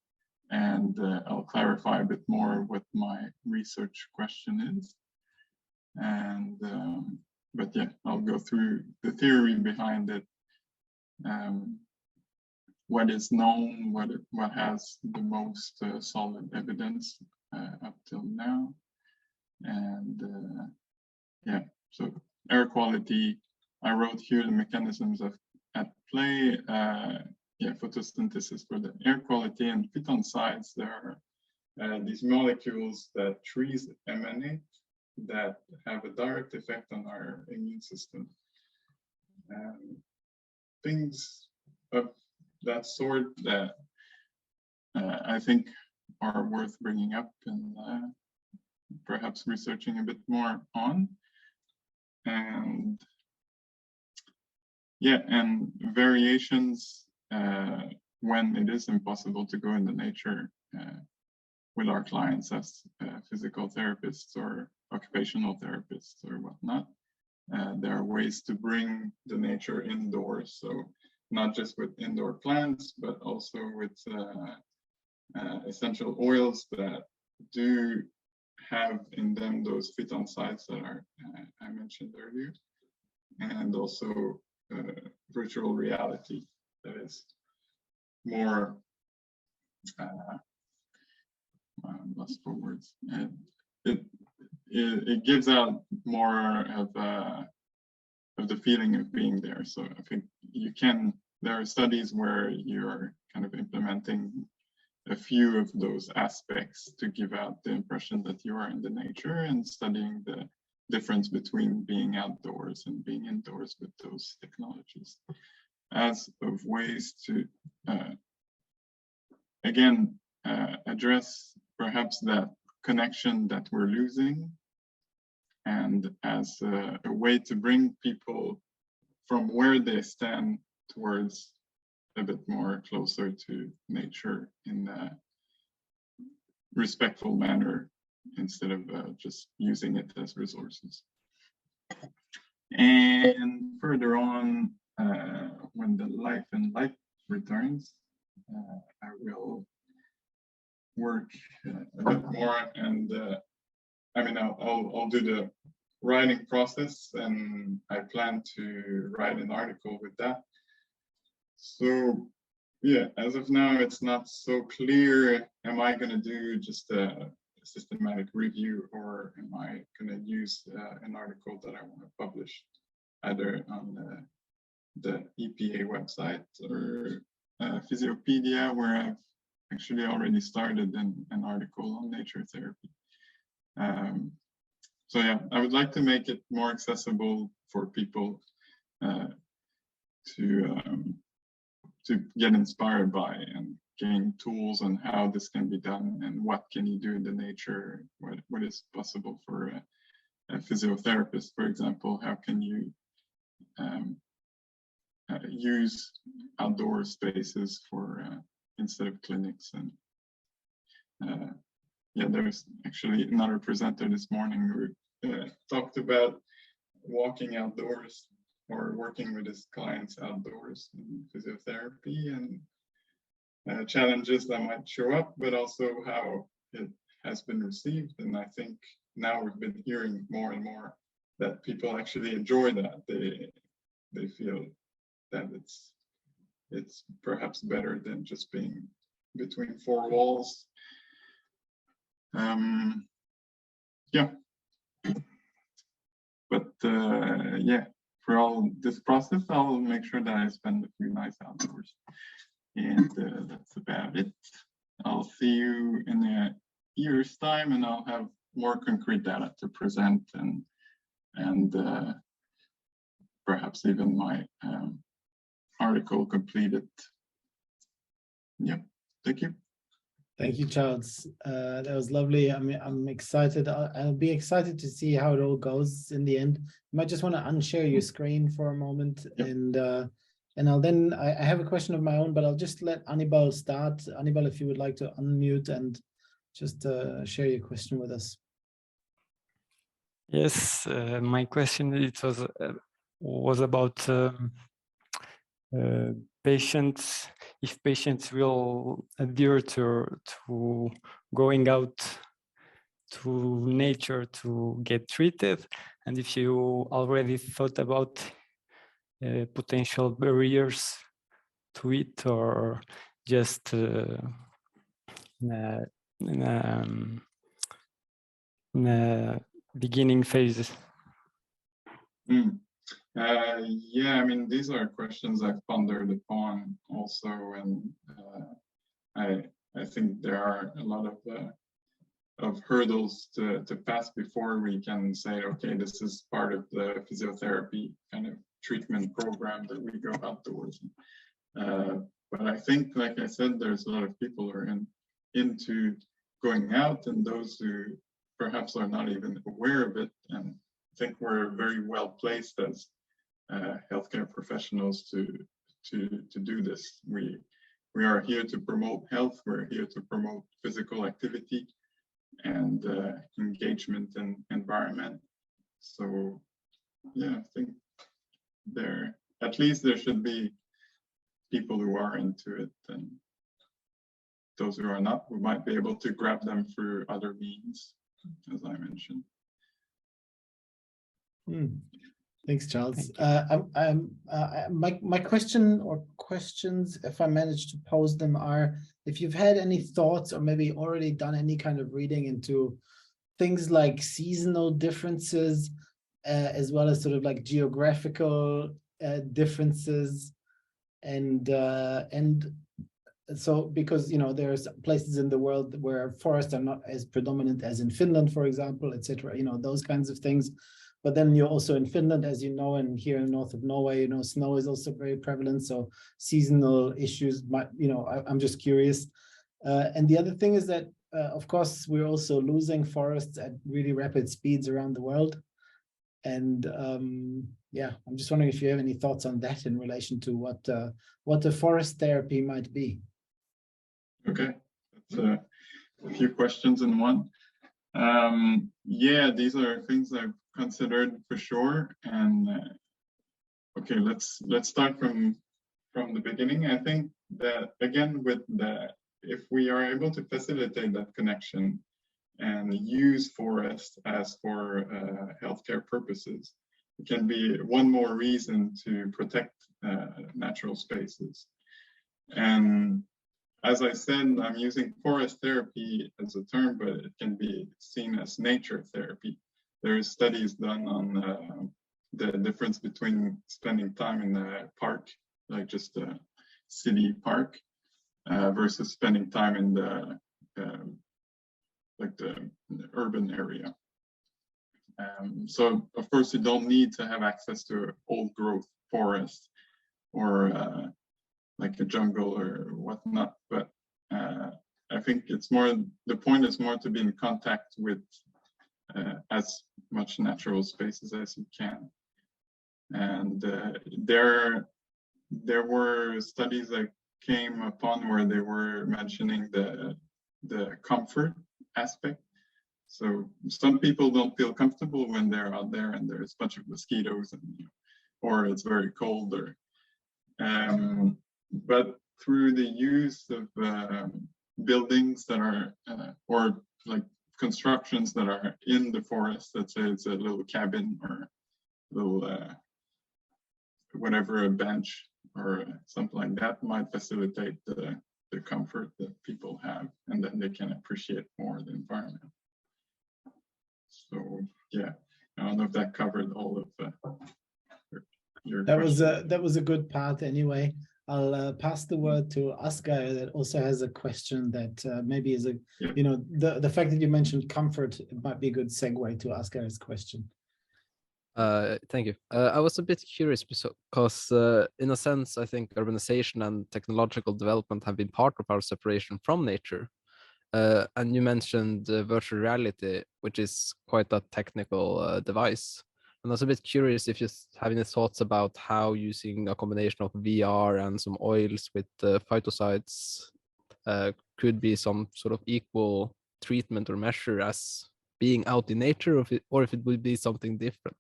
and I'll clarify a bit more what my research question is. And but yeah, I'll go through the theory behind it, what is known, what has the most solid evidence up till now, and yeah. So air quality, I wrote here the mechanisms at play. Yeah, photosynthesis for the air quality, and phytoncides. There are these molecules that trees emanate that have a direct effect on our immune system. Things of that sort that I think are worth bringing up and perhaps researching a bit more on. And yeah, and variations when it is impossible to go into nature with our clients as physical therapists or occupational therapists or whatnot. There are ways to bring the nature indoors. So not just with indoor plants, but also with essential oils that do have in them those phytoncides that I mentioned earlier, and also virtual reality that is more I'm lost for words. It gives out more of the feeling of being there. So I think there are studies where you're kind of implementing a few of those aspects to give out the impression that you are in the nature and studying the difference between being outdoors and being indoors with those technologies as of ways to, again, address perhaps that connection that we're losing, and as a way to bring people from where they stand towards a bit more closer to nature in a respectful manner instead of just using it as resources. And further on, when the life and light returns, I will work a bit more, and I mean, I'll do the writing process, and I plan to write an article with that. So yeah, as of now, it's not so clear. Am I going to do just a systematic review, or am I going to use an article that I want to publish either on the EPA website or Physiopedia, where I've actually already started an article on nature therapy. So yeah, I would like to make it more accessible for people to get inspired by and gain tools on how this can be done and what can you do in the nature, what is possible for a physiotherapist, for example. How can you use outdoor spaces for instead of clinics? And yeah, there's actually another presenter this morning who talked about walking outdoors or working with his clients outdoors in physiotherapy, and challenges that might show up, but also how it has been received. And I think now we've been hearing more and more that people actually enjoy that. They feel that it's perhaps better than just being between four walls. Yeah, but yeah, for all this process, I'll make sure that I spend a few nights outdoors, and that's about it. I'll see you in a year's time, and I'll have more concrete data to present, and perhaps even my article completed. Yeah, thank you. Thank you, Charles. That was lovely. I mean, I'm excited. I'll be excited to see how it all goes in the end. You might just want to unshare your screen for a moment, yep. And I'll then, I have a question of my own, but I'll just let Anibal start. Anibal, if you would like to unmute and just share your question with us. Yes, my question was about patients, if patients will adhere to going out to nature to get treated, and if you already thought about potential barriers to it, or just in a beginning phases. Yeah, I mean, these are questions I've pondered upon also, and I think there are a lot of hurdles to pass before we can say, okay, this is part of the physiotherapy kind of treatment program that we go outdoors. But I think, like I said, there's a lot of people who are into going out, and those who perhaps are not even aware of it. And I think we're very well placed as healthcare professionals to do this. We are here to promote health. We're here to promote physical activity and engagement in environment. So yeah, I think at least there should be people who are into it, and those who are not, we might be able to grab them through other means, as I mentioned. Thanks, Charles. My question or questions, if I manage to pose them, are if you've had any thoughts or maybe already done any kind of reading into things like seasonal differences, as well as sort of like geographical differences, and so because, you know, there's places in the world where forests are not as predominant as in Finland, for example, etc., you know, those kinds of things. But then you're also in Finland, as you know, and here in north of Norway, you know, snow is also very prevalent. So seasonal issues might, you know, I'm just curious. And the other thing is that, of course, we're also losing forests at really rapid speeds around the world. And yeah, I'm just wondering if you have any thoughts on that in relation to what the forest therapy might be. Okay, that's a few questions in one. Yeah, these are things I've considered for sure. And okay, let's start from the beginning. I think that again, with if we are able to facilitate that connection and use forest as for healthcare purposes, it can be one more reason to protect natural spaces. And as I said, I'm using forest therapy as a term, but it can be seen as nature therapy. There are studies done on the difference between spending time in the park, like just a city park, versus spending time in the urban area. So of course you don't need to have access to old growth forest or like a jungle or whatnot, but I think it's more, the point is more to be in contact with as much natural spaces as you can. And there were studies I came upon where they were mentioning the comfort aspect. So some people don't feel comfortable when they're out there and there's a bunch of mosquitoes and, or it's very cold, or but through the use of buildings that are or like constructions that are in the forest, let's say it's a little cabin or a little whatever, a bench or something like that, might facilitate the comfort that people have, and then they can appreciate more the environment. So yeah, I don't know if that covered all of your questions. That was a good part anyway. I'll pass the word to Asgeir that also has a question that maybe is you know, the fact that you mentioned comfort, it might be a good segue to Asgeir's question. Thank you. I was a bit curious because in a sense, I think urbanization and technological development have been part of our separation from nature. And you mentioned virtual reality, which is quite a technical device. And I was a bit curious if you have any thoughts about how using a combination of VR and some oils with phytosides could be some sort of equal treatment or measure as being out in nature, or if it would be something different.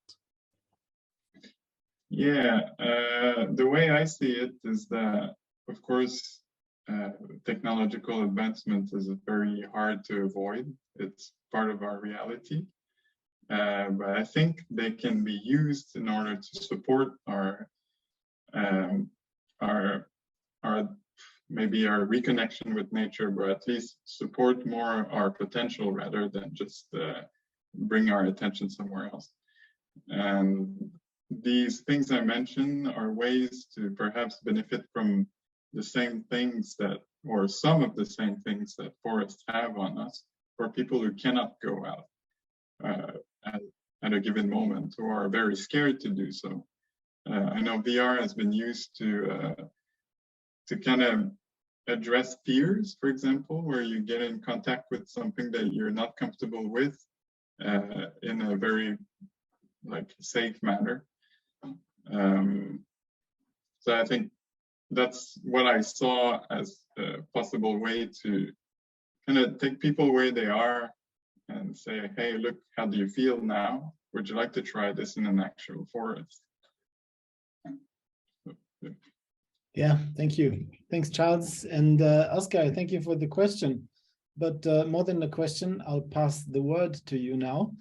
Yeah, the way I see it is that, of course, technological advancement is very hard to avoid. It's part of our reality. But I think they can be used in order to support our maybe our reconnection with nature, but at least support more our potential rather than just bring our attention somewhere else. And these things I mentioned are ways to perhaps benefit from the same things that, or some of the same things that forests have on us for people who cannot go out at a given moment or are very scared to do so. I know VR has been used to kind of address fears, for example, where you get in contact with something that you're not comfortable with in a very safe manner. So I think that's what I saw as a possible way to kind of take people where they are and say, hey, look, how do you feel now? Would you like to try this in an actual forest? Yeah, thank you. Thanks, Charles. And Asgeir, thank you for the question. But more than the question, I'll pass the word to you now.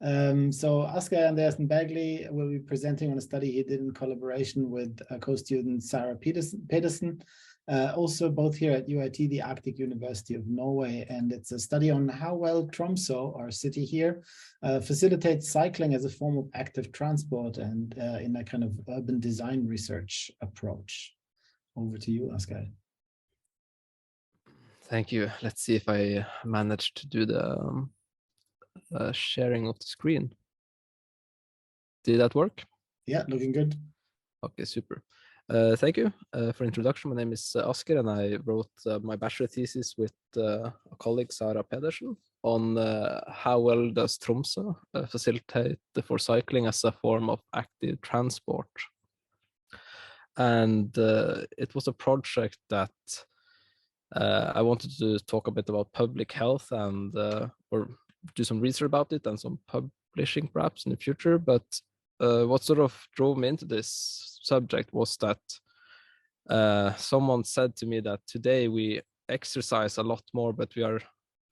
So Asgeir Andreassen Bergli will be presenting on a study he did in collaboration with co-student Sara Pedersen, also both here at UiT, the Arctic University of Norway. And it's a study on how well Tromsø, our city here, facilitates cycling as a form of active transport and in a kind of urban design research approach. Over to you, Asgeir. Thank you. Let's see if I managed to do the sharing of the screen. Did that work? Yeah, looking good. Okay, super. Thank you for introduction. My name is Asgeir, and I wrote my bachelor thesis with a colleague, Sara Pedersen, on how well does Tromsø facilitate for cycling as a form of active transport. And it was a project that I wanted to talk a bit about public health and or do some research about it and some publishing perhaps in the future. But what sort of drove me into this subject was that someone said to me that today we exercise a lot more, but we are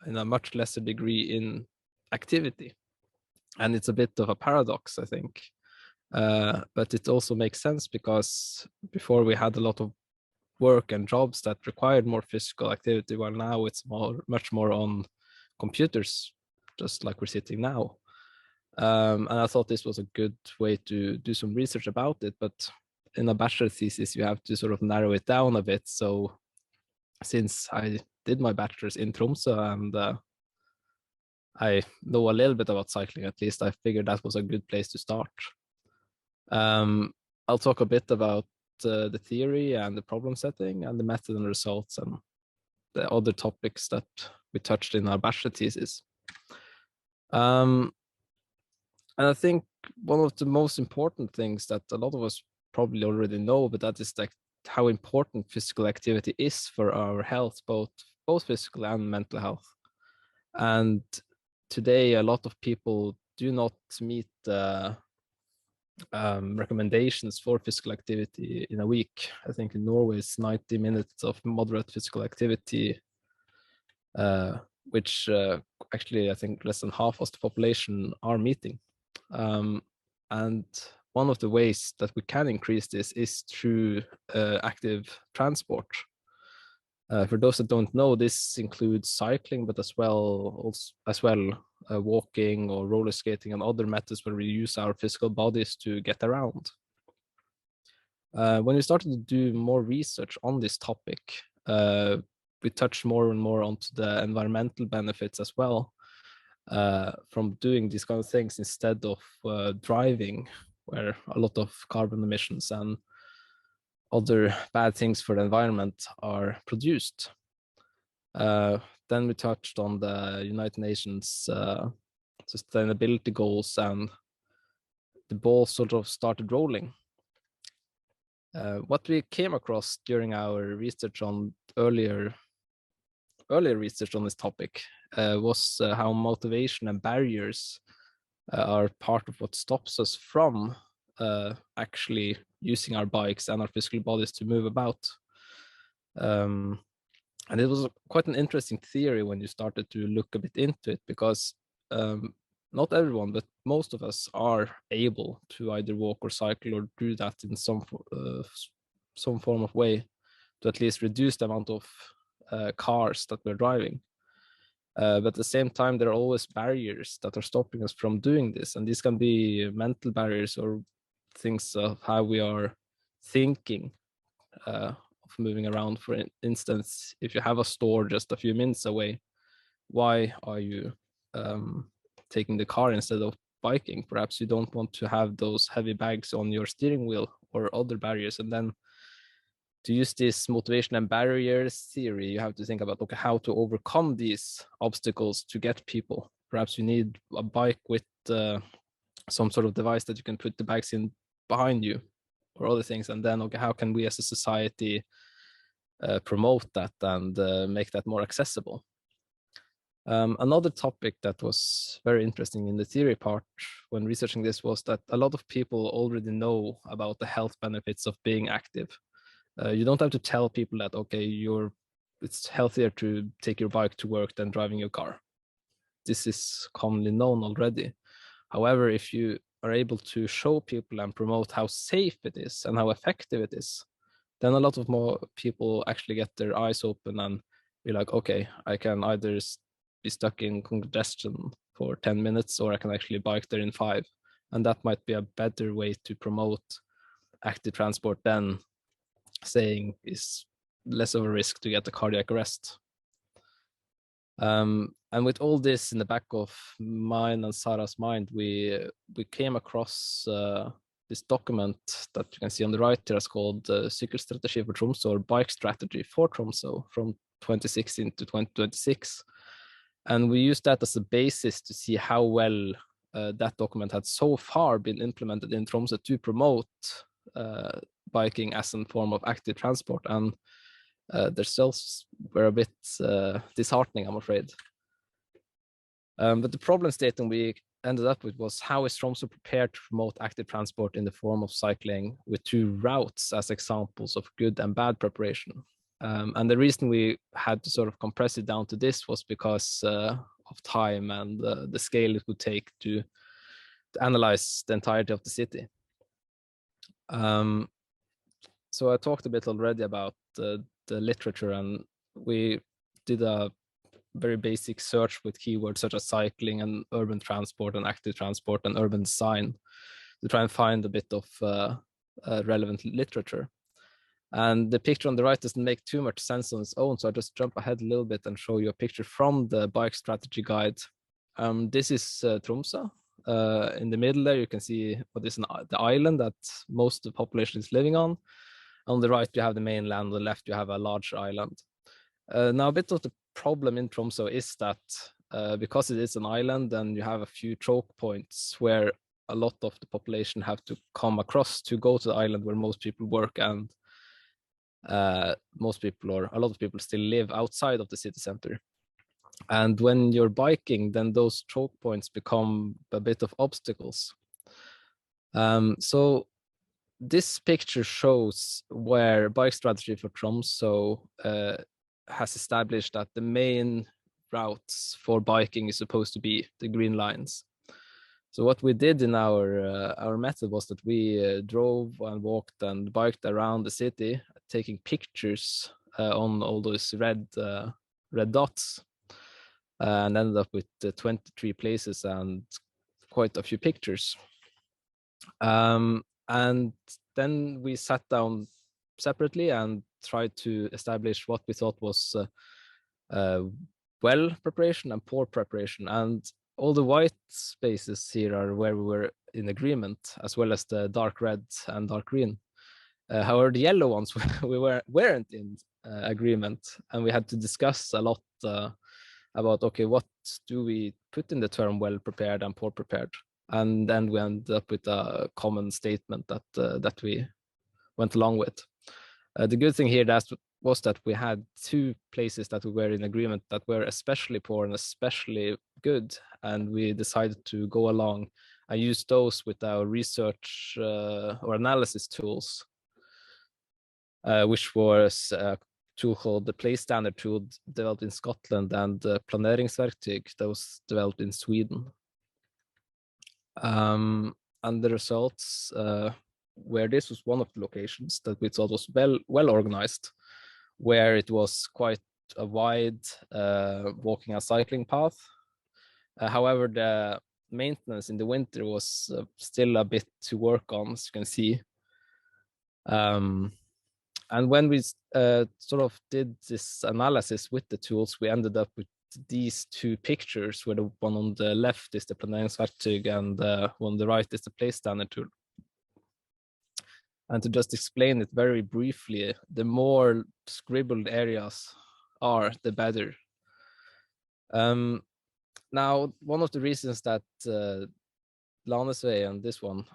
in a much lesser degree in activity. And it's a bit of a paradox, I think. But it also makes sense because before we had a lot of work and jobs that required more physical activity, while now it's much more on computers, just like we're sitting now. And I thought this was a good way to do some research about it. But in a bachelor thesis, you have to sort of narrow it down a bit. So since I did my bachelor's in Tromsø and I know a little bit about cycling, at least, I figured that was a good place to start. I'll talk a bit about the theory and the problem setting and the method and results and the other topics that we touched in our bachelor thesis. And I think one of the most important things that a lot of us probably already know, but that is like how important physical activity is for our health, both physical and mental health. And today, a lot of people do not meet the recommendations for physical activity in a week. I think in Norway it's 90 minutes of moderate physical activity, which actually I think less than half of the population are meeting. And one of the ways that we can increase this is through active transport. For those that don't know, this includes cycling, but as well walking or roller skating and other methods where we use our physical bodies to get around. When we started to do more research on this topic, we touched more and more onto the environmental benefits as well from doing these kind of things instead of driving, where a lot of carbon emissions and other bad things for the environment are produced. Then we touched on the United Nations sustainability goals, and the ball sort of started rolling. What we came across during our research on earlier research on this topic was how motivation and barriers are part of what stops us from actually using our bikes and our physical bodies to move about. And it was quite an interesting theory when you started to look a bit into it, because not everyone, but most of us are able to either walk or cycle or do that in some form of way to at least reduce the amount of cars that we're driving. But at the same time, there are always barriers that are stopping us from doing this. And these can be mental barriers or things of how we are thinking of moving around. For instance, if you have a store just a few minutes away, why are you taking the car instead of biking? Perhaps you don't want to have those heavy bags on your steering wheel or other barriers. And then to use this motivation and barriers theory, you have to think about, okay, how to overcome these obstacles to get people. Perhaps you need a bike with some sort of device that you can put the bags in behind you or other things. And then, okay, how can we as a society promote that and make that more accessible? Another topic that was very interesting in the theory part when researching this was that a lot of people already know about the health benefits of being active. You don't have to tell people that, okay, it's healthier to take your bike to work than driving your car. This is commonly known already. However, if you are able to show people and promote how safe it is and how effective it is, then a lot of more people actually get their eyes open and be like, okay, I can either be stuck in congestion for 10 minutes or I can actually bike there in 5. And that might be a better way to promote active transport than saying is less of a risk to get a cardiac arrest. And with all this in the back of mine and Sara's mind, we came across this document that you can see on the right here. It's called Sykkelstrategi for Tromsø, or Bike Strategy for Tromsø, from 2016 to 2026. And we used that as a basis to see how well that document had so far been implemented in Tromsø to promote biking as a form of active transport. And the results were a bit disheartening, I'm afraid. But the problem statement we ended up with was, how is Tromsø prepared to promote active transport in the form of cycling with 2 routes as examples of good and bad preparation? And the reason we had to sort of compress it down to this was because of time and the scale it would take to analyze the entirety of the city. So I talked a bit already about the literature, and we did a very basic search with keywords such as cycling and urban transport and active transport and urban design to try and find a bit of relevant literature. And the picture on the right doesn't make too much sense on its own, so I'll just jump ahead a little bit and show you a picture from the bike strategy guide. This is Tromsø. In the middle there, you can see what is the island that most of the population is living on. On the right, you have the mainland. On the left, you have a large island. Now, a bit of the problem in Tromsø is that because it is an island, then you have a few choke points where a lot of the population have to come across to go to the island where most people work, and most people, or a lot of people, still live outside of the city center. And when you're biking, then those choke points become a bit of obstacles. So this picture shows where Bike Strategy for Tromsø has established that the main routes for biking is supposed to be the green lines. So what we did in our method was that we drove and walked and biked around the city, taking pictures on all those red dots, and ended up with 23 places and quite a few pictures. And then we sat down separately and tried to establish what we thought was well preparation and poor preparation. And all the white spaces here are where we were in agreement, as well as the dark red and dark green. However, the yellow ones we weren't in agreement, and we had to discuss a lot about, okay, what do we put in the term well prepared and poor prepared? And then we ended up with a common statement that we went along with. The good thing here was that we had 2 places that we were in agreement that were especially poor and especially good, and we decided to go along and use those with our research or analysis tools, which was a tool called the Place Standard tool developed in Scotland, and the Planeringsverktyg that was developed in Sweden. And the results where this was one of the locations that we thought was well organized, where it was quite a wide walking and cycling path. However, the maintenance in the winter was still a bit to work on, as you can see. And when we sort of did this analysis with the tools, we ended up with these 2 pictures, where the one on the left is the Planeringsverktyg and the one on the right is the Place Standard tool. And to just explain it very briefly, the more scribbled areas are, the better. Now, one of the reasons that Lanesvei and this one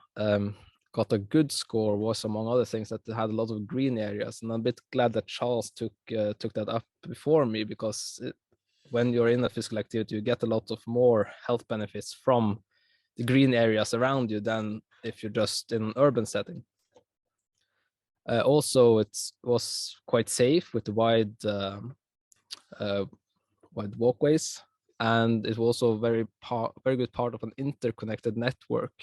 got a good score was, among other things, that they had a lot of green areas. And I'm a bit glad that Charles took that up before me, because when you're in a physical activity, you get a lot of more health benefits from the green areas around you than if you're just in an urban setting. Also, it was quite safe with the wide walkways, and it was also a very good part of an interconnected network,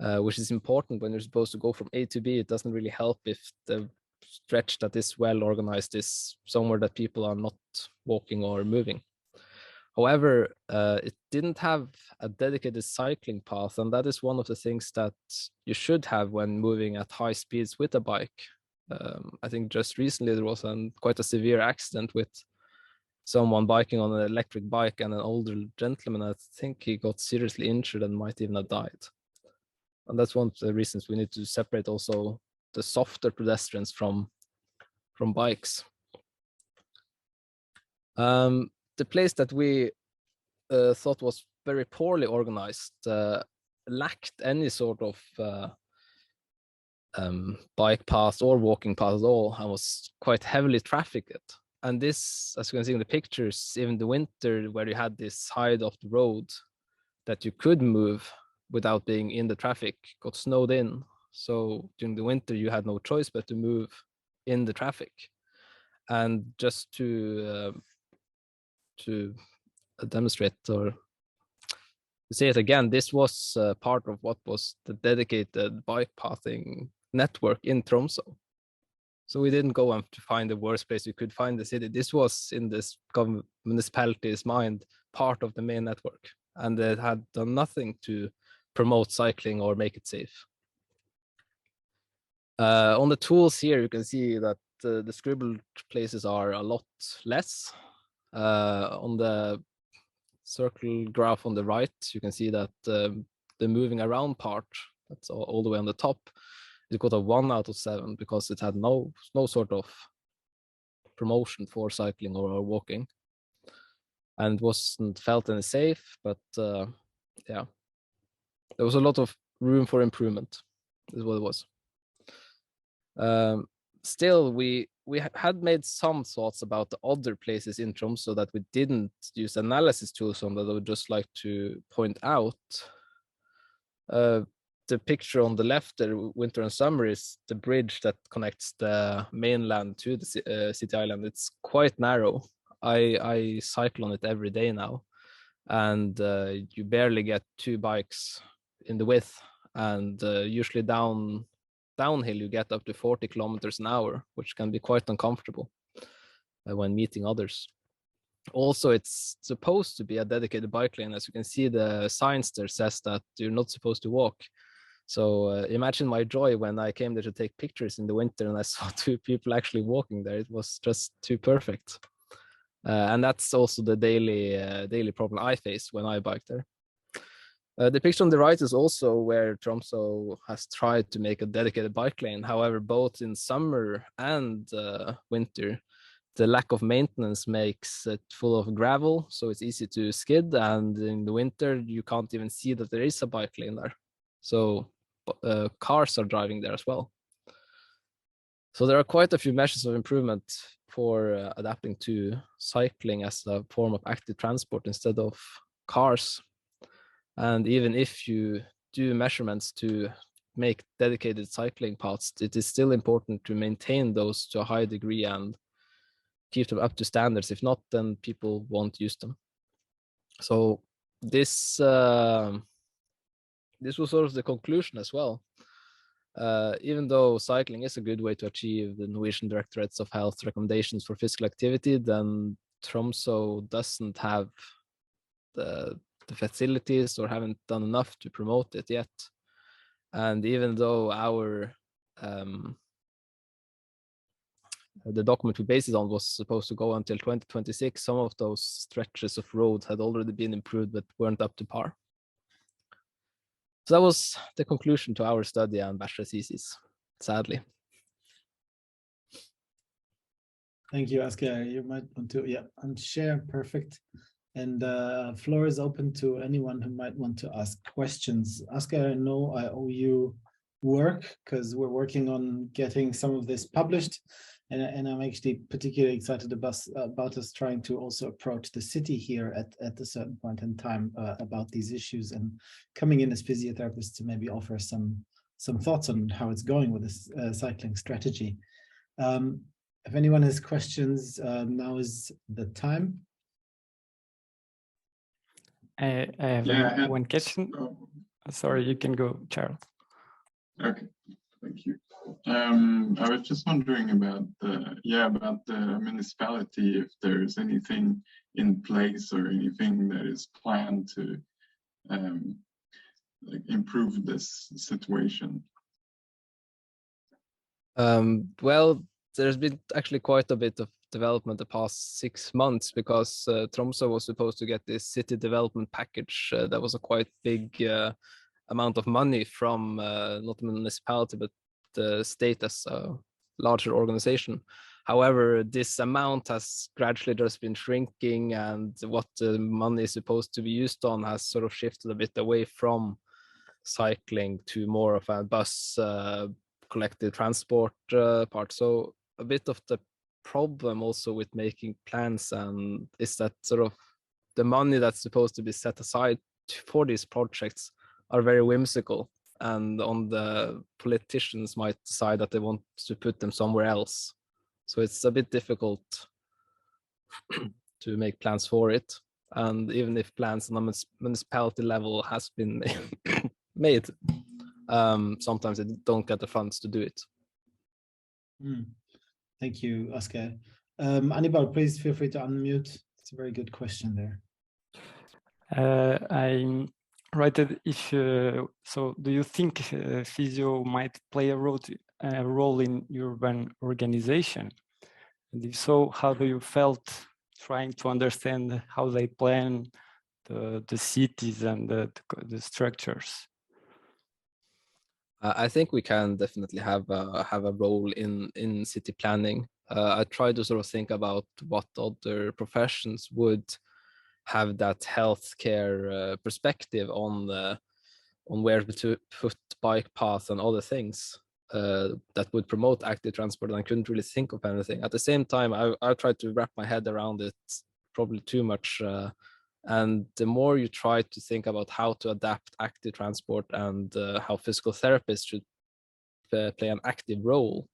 which is important when you're supposed to go from A to B. It doesn't really help if the stretch that is well organized is somewhere that people are not walking or moving. However, it didn't have a dedicated cycling path, and that is one of the things that you should have when moving at high speeds with a bike. I think just recently there was quite a severe accident with someone biking on an electric bike and an older gentleman. I think he got seriously injured and might even have died. And that's one of the reasons we need to separate also the softer pedestrians from bikes. The place that we thought was very poorly organized lacked any sort of bike path or walking path at all, and was quite heavily trafficked. And this, as you can see in the pictures, even the winter where you had this side of the road that you could move without being in the traffic, got snowed in. So during the winter, you had no choice but to move in the traffic. And just to demonstrate or to say it again, this was part of what was the dedicated bike pathing network in Tromsø. So we didn't go to find the worst place you could find the city. This was in this municipality's mind part of the main network, and it had done nothing to promote cycling or make it safe. On the tools here, you can see that the scribbled places are a lot less. On the circle graph on the right, you can see that the moving around part, that's all the way on the top, it got a 1 out of 7 because it had no sort of promotion for cycling or walking, and wasn't felt any safe. But yeah, there was a lot of room for improvement, is what it was. Still, we had made some thoughts about the other places in Tromsø that we didn't use analysis tools on, that I would just like to point out. The picture on the left there, winter and summer, is the bridge that connects the mainland to the city island. It's quite narrow. I cycle on it every day now, and you barely get 2 bikes in the width, and usually downhill you get up to 40 kilometers an hour, which can be quite uncomfortable when meeting others. Also, it's supposed to be a dedicated bike lane. As you can see, the signs there says that you're not supposed to walk. So imagine my joy when I came there to take pictures in the winter and I saw 2 people actually walking there. It was just too perfect. And that's also the daily problem I face when I bike there. The picture on the right is also where Tromsø has tried to make a dedicated bike lane. However, both in summer and winter, the lack of maintenance makes it full of gravel, so it's easy to skid. And in the winter, you can't even see that there is a bike lane there. So cars are driving there as well. So there are quite a few measures of improvement for adapting to cycling as a form of active transport instead of cars. And even if you do measurements to make dedicated cycling paths, it is still important to maintain those to a high degree and keep them up to standards. If not, then people won't use them. So this was sort of the conclusion as well. Even though cycling is a good way to achieve the Norwegian Directorates of Health recommendations for physical activity, then Tromsø doesn't have the facilities or haven't done enough to promote it yet. And even though our the document we based it on was supposed to go until 2026, some of those stretches of road had already been improved but weren't up to par. So that was the conclusion to our study and bachelor thesis, sadly. Thank you, Asgeir. You might want to, unshare, perfect. And floor is open to anyone who might want to ask questions. Asgeir, I know I owe you work because we're working on getting some of this published. And I'm actually particularly excited about us trying to also approach the city here at a certain point in time about these issues, and coming in as physiotherapists to maybe offer some thoughts on how it's going with this cycling strategy. If anyone has questions, now is the time. I have one question. Sorry, you can go, Charles. Okay, thank you. I was just wondering about the municipality, if there's anything in place or anything that is planned to improve this situation. Well, there's been actually quite a bit of development the past 6 months, because Tromsø was supposed to get this city development package that was a quite big amount of money from not the municipality but the state as a larger organization. However, this amount has gradually just been shrinking, and what the money is supposed to be used on has sort of shifted a bit away from cycling to more of a bus collective transport part. So a bit of the problem also with making plans and is that sort of the money that's supposed to be set aside for these projects are very whimsical, and on the politicians might decide that they want to put them somewhere else. So it's a bit difficult to make plans for it. And even if plans on a municipality level has been made, sometimes they don't get the funds to do it. Thank you, Asgeir. Anibal, please feel free to unmute. It's a very good question there. I'm right. If so, do you think physio might play a role in urban organization? And if so, how do you felt trying to understand how they plan the cities and the structures? I think we can definitely have a role in city planning. I try to sort of think about what other professions would have that healthcare perspective on where to put bike paths and other things that would promote active transport, and I couldn't really think of anything. At the same time, I tried to wrap my head around it probably too much. And the more you try to think about how to adapt active transport and how physical therapists should play an active role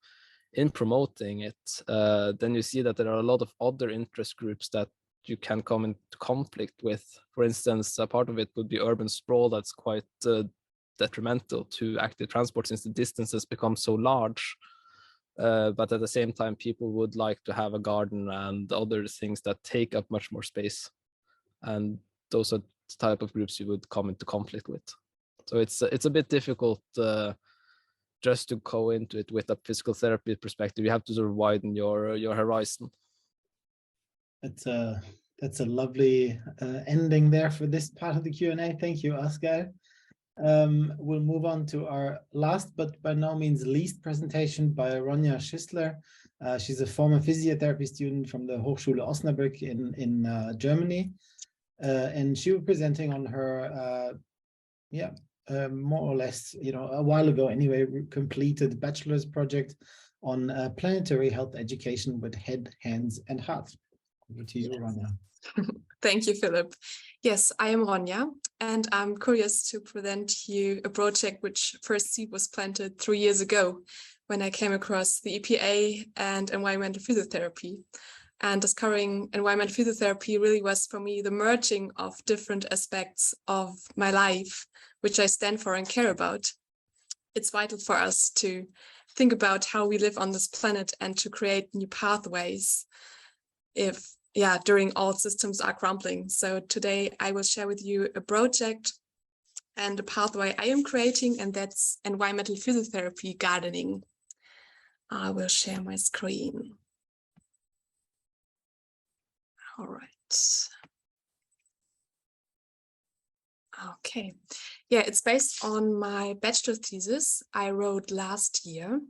in promoting it, then you see that there are a lot of other interest groups that you can come into conflict with. For instance, a part of it would be urban sprawl that's quite detrimental to active transport since the distances become so large. But at the same time, people would like to have a garden and other things that take up much more space. And those are the type of groups you would come into conflict with. So it's a bit difficult just to go into it with a physical therapy perspective. You have to sort of widen your horizon. That's a lovely ending there for this part of the Q&A. Thank you, Asgeir. We'll move on to our last but by no means least presentation by Ronja Schüssler. She's a former physiotherapy student from the Hochschule Osnabrück in Germany. And she was presenting on her, more or less, a while ago anyway, completed bachelor's project on planetary health education with head, hands, and heart. Over to you, Ronja. Thank you, Philip. Yes, I am Ronja, and I'm curious to present you a project which first seed was planted 3 years ago when I came across the EPA and environmental physiotherapy. And discovering environmental physiotherapy really was for me the merging of different aspects of my life, which I stand for and care about. It's vital for us to think about how we live on this planet and to create new pathways during all systems are crumbling. So today I will share with you a project and a pathway I am creating, and that's environmental physiotherapy gardening. I will share my screen. All right. Okay. Yeah, it's based on my bachelor thesis I wrote last year.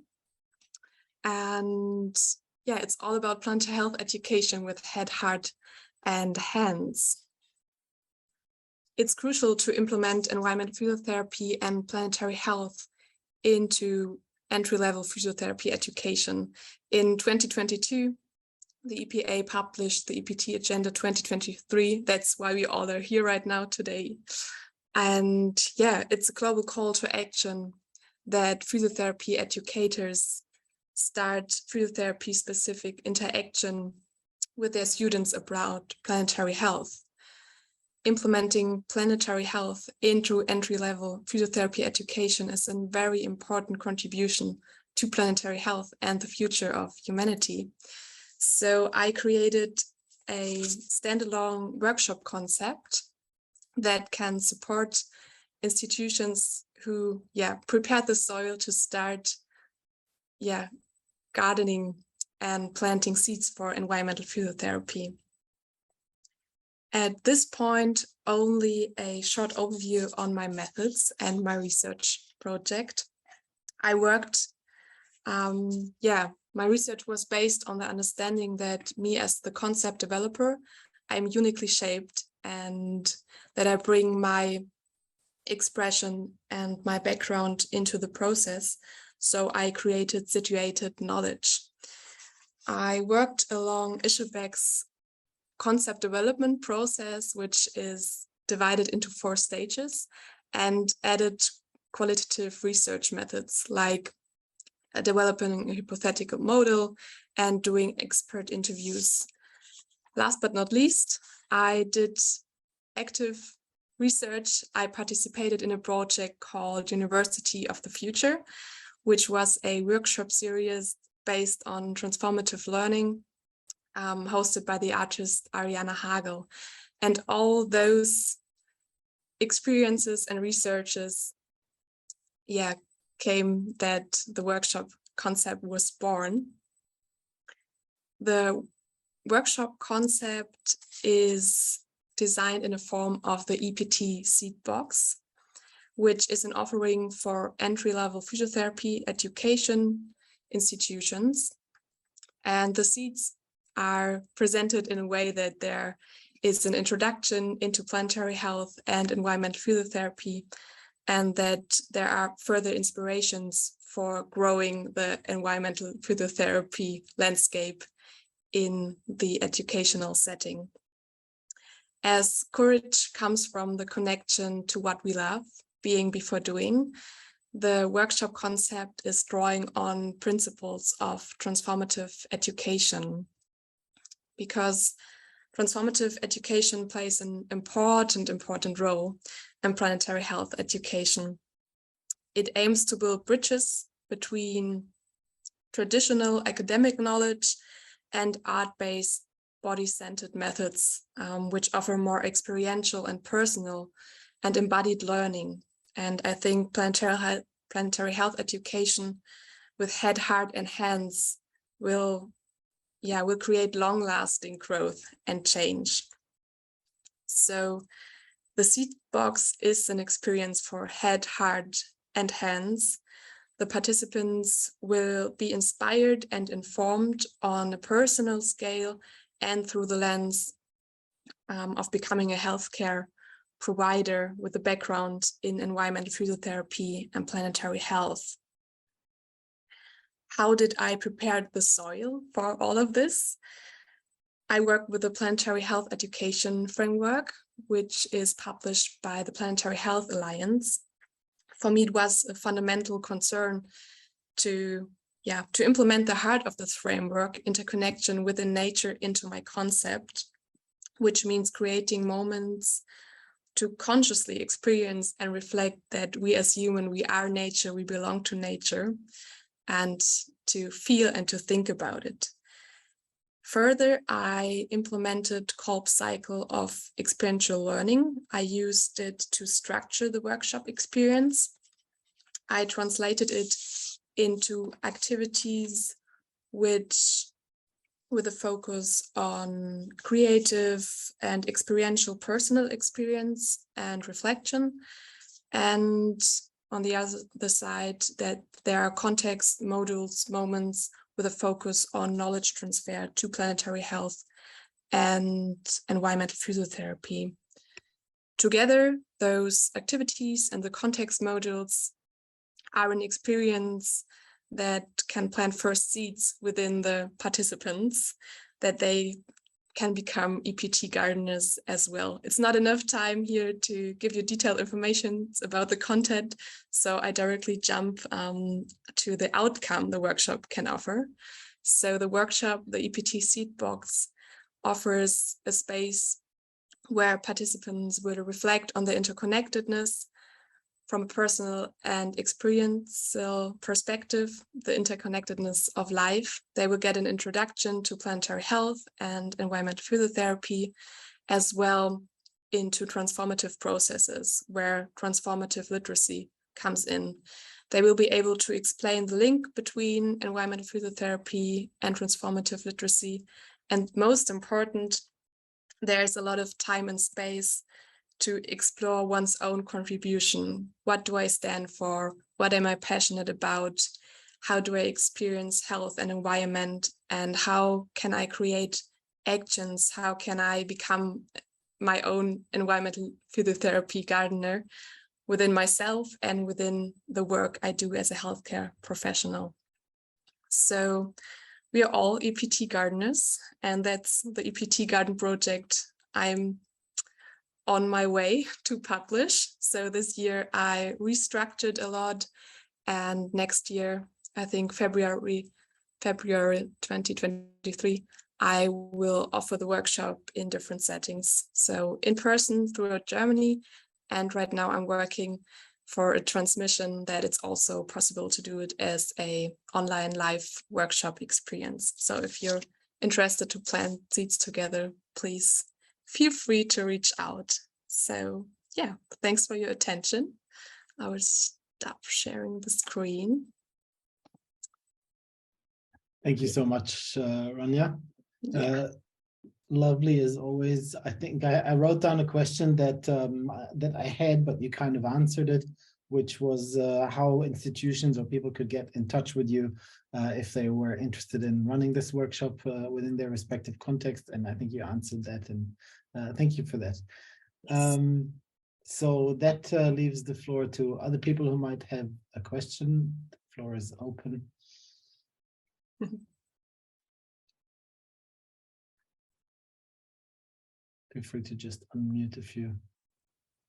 And yeah, it's all about planetary health education with head, heart, and hands. It's crucial to implement environmental physiotherapy and planetary health into entry-level physiotherapy education. In 2022, the EPA published the EPT Agenda 2023. That's why we all are here right now today. And yeah, it's a global call to action that physiotherapy educators start physiotherapy specific interaction with their students about planetary health. Implementing planetary health into entry-level physiotherapy education is a very important contribution to planetary health and the future of humanity. So I created a standalone workshop concept that can support institutions who prepare the soil to start gardening and planting seeds for environmental physiotherapy. At this point, only a short overview on my methods and my research project. I worked, my research was based on the understanding that me as the concept developer, I'm uniquely shaped and that I bring my expression and my background into the process. So I created situated knowledge. I worked along Ischebeck's concept development process, which is divided into 4 stages, and added qualitative research methods like developing a hypothetical model and doing expert interviews. Last but not least, I did active research. I participated in a project called University of the Future, which was a workshop series based on transformative learning, hosted by the artist Ariana Hagel. And all those experiences and researches, came that the workshop concept was born. The workshop concept is designed in the form of the EPT seed box, which is an offering for entry-level physiotherapy education institutions. And the seeds are presented in a way that there is an introduction into planetary health and environmental physiotherapy, and that there are further inspirations for growing the environmental physiotherapy landscape in the educational setting. As courage comes from the connection to what we love, being before doing, the workshop concept is drawing on principles of transformative education, because transformative education plays an important role in planetary health education. It aims to build bridges between traditional academic knowledge and art-based body-centered methods, which offer more experiential and personal and embodied learning. And I think planetary health education with head, heart, and hands will create long-lasting growth and change. So the seed box is an experience for head, heart, and hands. The participants will be inspired and informed on a personal scale and through the lens of becoming a healthcare provider with a background in environmental physiotherapy and planetary health. How did I prepare the soil for all of this? I work with the Planetary Health Education Framework, which is published by the Planetary Health Alliance. For me, it was a fundamental concern to implement the heart of this framework, interconnection within nature, into my concept, which means creating moments to consciously experience and reflect that we as human, we are nature, we belong to nature, and to feel and to think about it. Further, I implemented Kolb's cycle of experiential learning. I used it to structure the workshop experience. I translated it into activities which with a focus on creative and experiential personal experience and reflection. And on the other side, that there are context modules, moments with a focus on knowledge transfer to planetary health and environmental physiotherapy. Together, those activities and the context modules are an experience that can plant first seeds within the participants, that they can become EPT gardeners as well. It's not enough time here to give you detailed information about the content, so I directly jump to the outcome the workshop can offer. So the workshop, the EPT seed box, offers a space where participants will reflect on the interconnectedness from a personal and experiential perspective, the interconnectedness of life. They will get an introduction to planetary health and environmental physiotherapy, as well into transformative processes where transformative literacy comes in. They will be able to explain the link between environmental physiotherapy and transformative literacy. And most important, there's a lot of time and space to explore one's own contribution. What do I stand for? What am I passionate about? How do I experience health and environment? And how can I create actions? How can I become my own environmental physiotherapy gardener within myself and within the work I do as a healthcare professional? So we are all EPT gardeners, and that's the EPT garden project I'm on my way to publish. So this year I restructured a lot, and next year, I think February 2023, I will offer the workshop in different settings. So in person throughout Germany, and right now I'm working for a transmission that it's also possible to do it as a online live workshop experience. So if you're interested to plant seeds together, please feel free to reach out. So yeah, thanks for your attention. I will stop sharing the screen. Thank you so much, Ronja. Yeah. Lovely as always. I think I wrote down a question that that I had, but you kind of answered it, which was how institutions or people could get in touch with you if they were interested in running this workshop within their respective context. And I think you answered that, and thank you for that. Yes. So that leaves the floor to other people who might have a question. The floor is open. Feel free to just unmute if you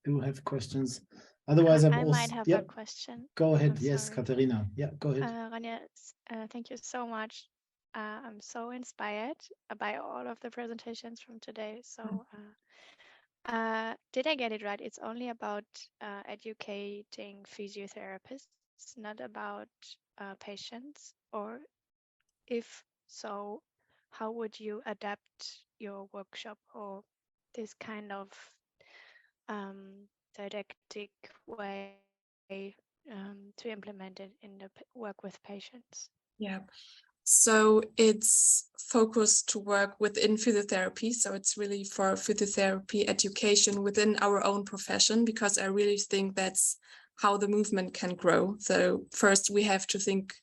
do have questions. Otherwise, I might have a question. Go ahead. I'm Yes, sorry. Katarina. Yeah, go ahead. Ronja, thank you so much. I'm so inspired by all of the presentations from today. So did I get it right? It's only about educating physiotherapists, not about patients? Or if so, how would you adapt your workshop or this kind of didactic way to implement it in the work with patients? Yeah. So it's focused to work within physiotherapy. So it's really for physiotherapy education within our own profession, because I really think that's how the movement can grow. So first we have to think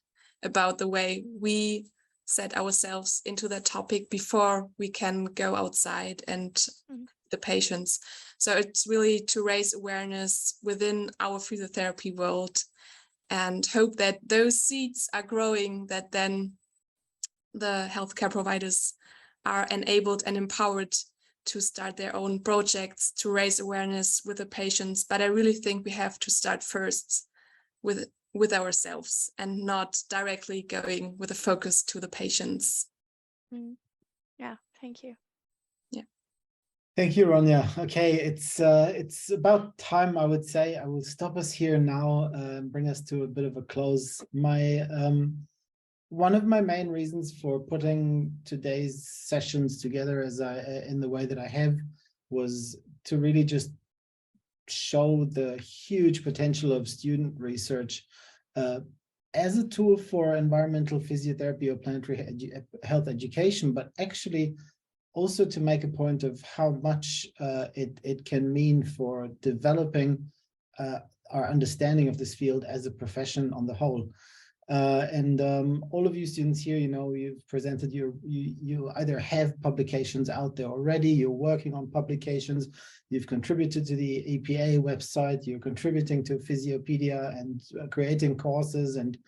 about the way we set ourselves into that topic before we can go outside and the patients. So it's really to raise awareness within our physiotherapy world and hope that those seeds are growing, that then the healthcare providers are enabled and empowered to start their own projects to raise awareness with the patients. But I really think we have to start first with ourselves and not directly going with a focus to the patients. Yeah, thank you. Yeah. Thank you, Ronja. Okay, it's about time, I would say. I will stop us here now and bring us to a bit of a close. One of my main reasons for putting today's sessions together in the way that I have was to really just show the huge potential of student research as a tool for environmental physiotherapy or planetary health education, but actually also to make a point of how much it can mean for developing our understanding of this field as a profession on the whole. And all of you students here, you've presented you either have publications out there already, you're working on publications, you've contributed to the EPA website, you're contributing to Physiopedia and creating courses and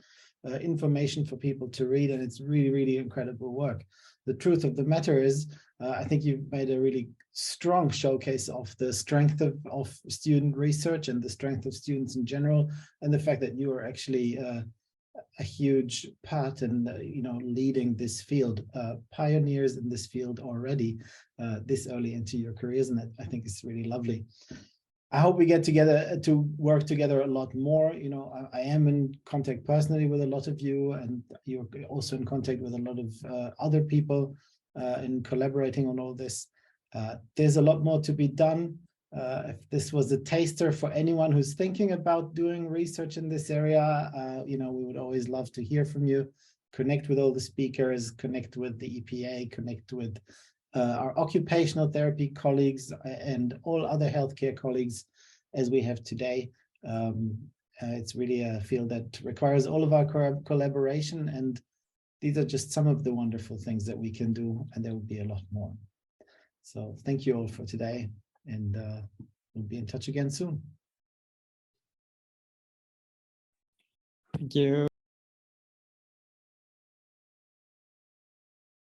information for people to read, and it's really, really incredible work. The truth of the matter is, I think you've made a really strong showcase of the strength of student research and the strength of students in general, and the fact that you are actually a huge part in leading this field, pioneers in this field already this early into your careers, and that I think is really lovely. I hope we get together to work together a lot more. I am in contact personally with a lot of you, and you're also in contact with a lot of other people in collaborating on all this. There's a lot more to be done. if this was a taster for anyone who's thinking about doing research in this area, you know, we would always love to hear from you. Connect with all the speakers, connect with the EPA, connect with our occupational therapy colleagues and all other healthcare colleagues as we have today. It's really a field that requires all of our collaboration, and these are just some of the wonderful things that we can do, and there will be a lot more. So thank you all for today, and we'll be in touch again soon. Thank you.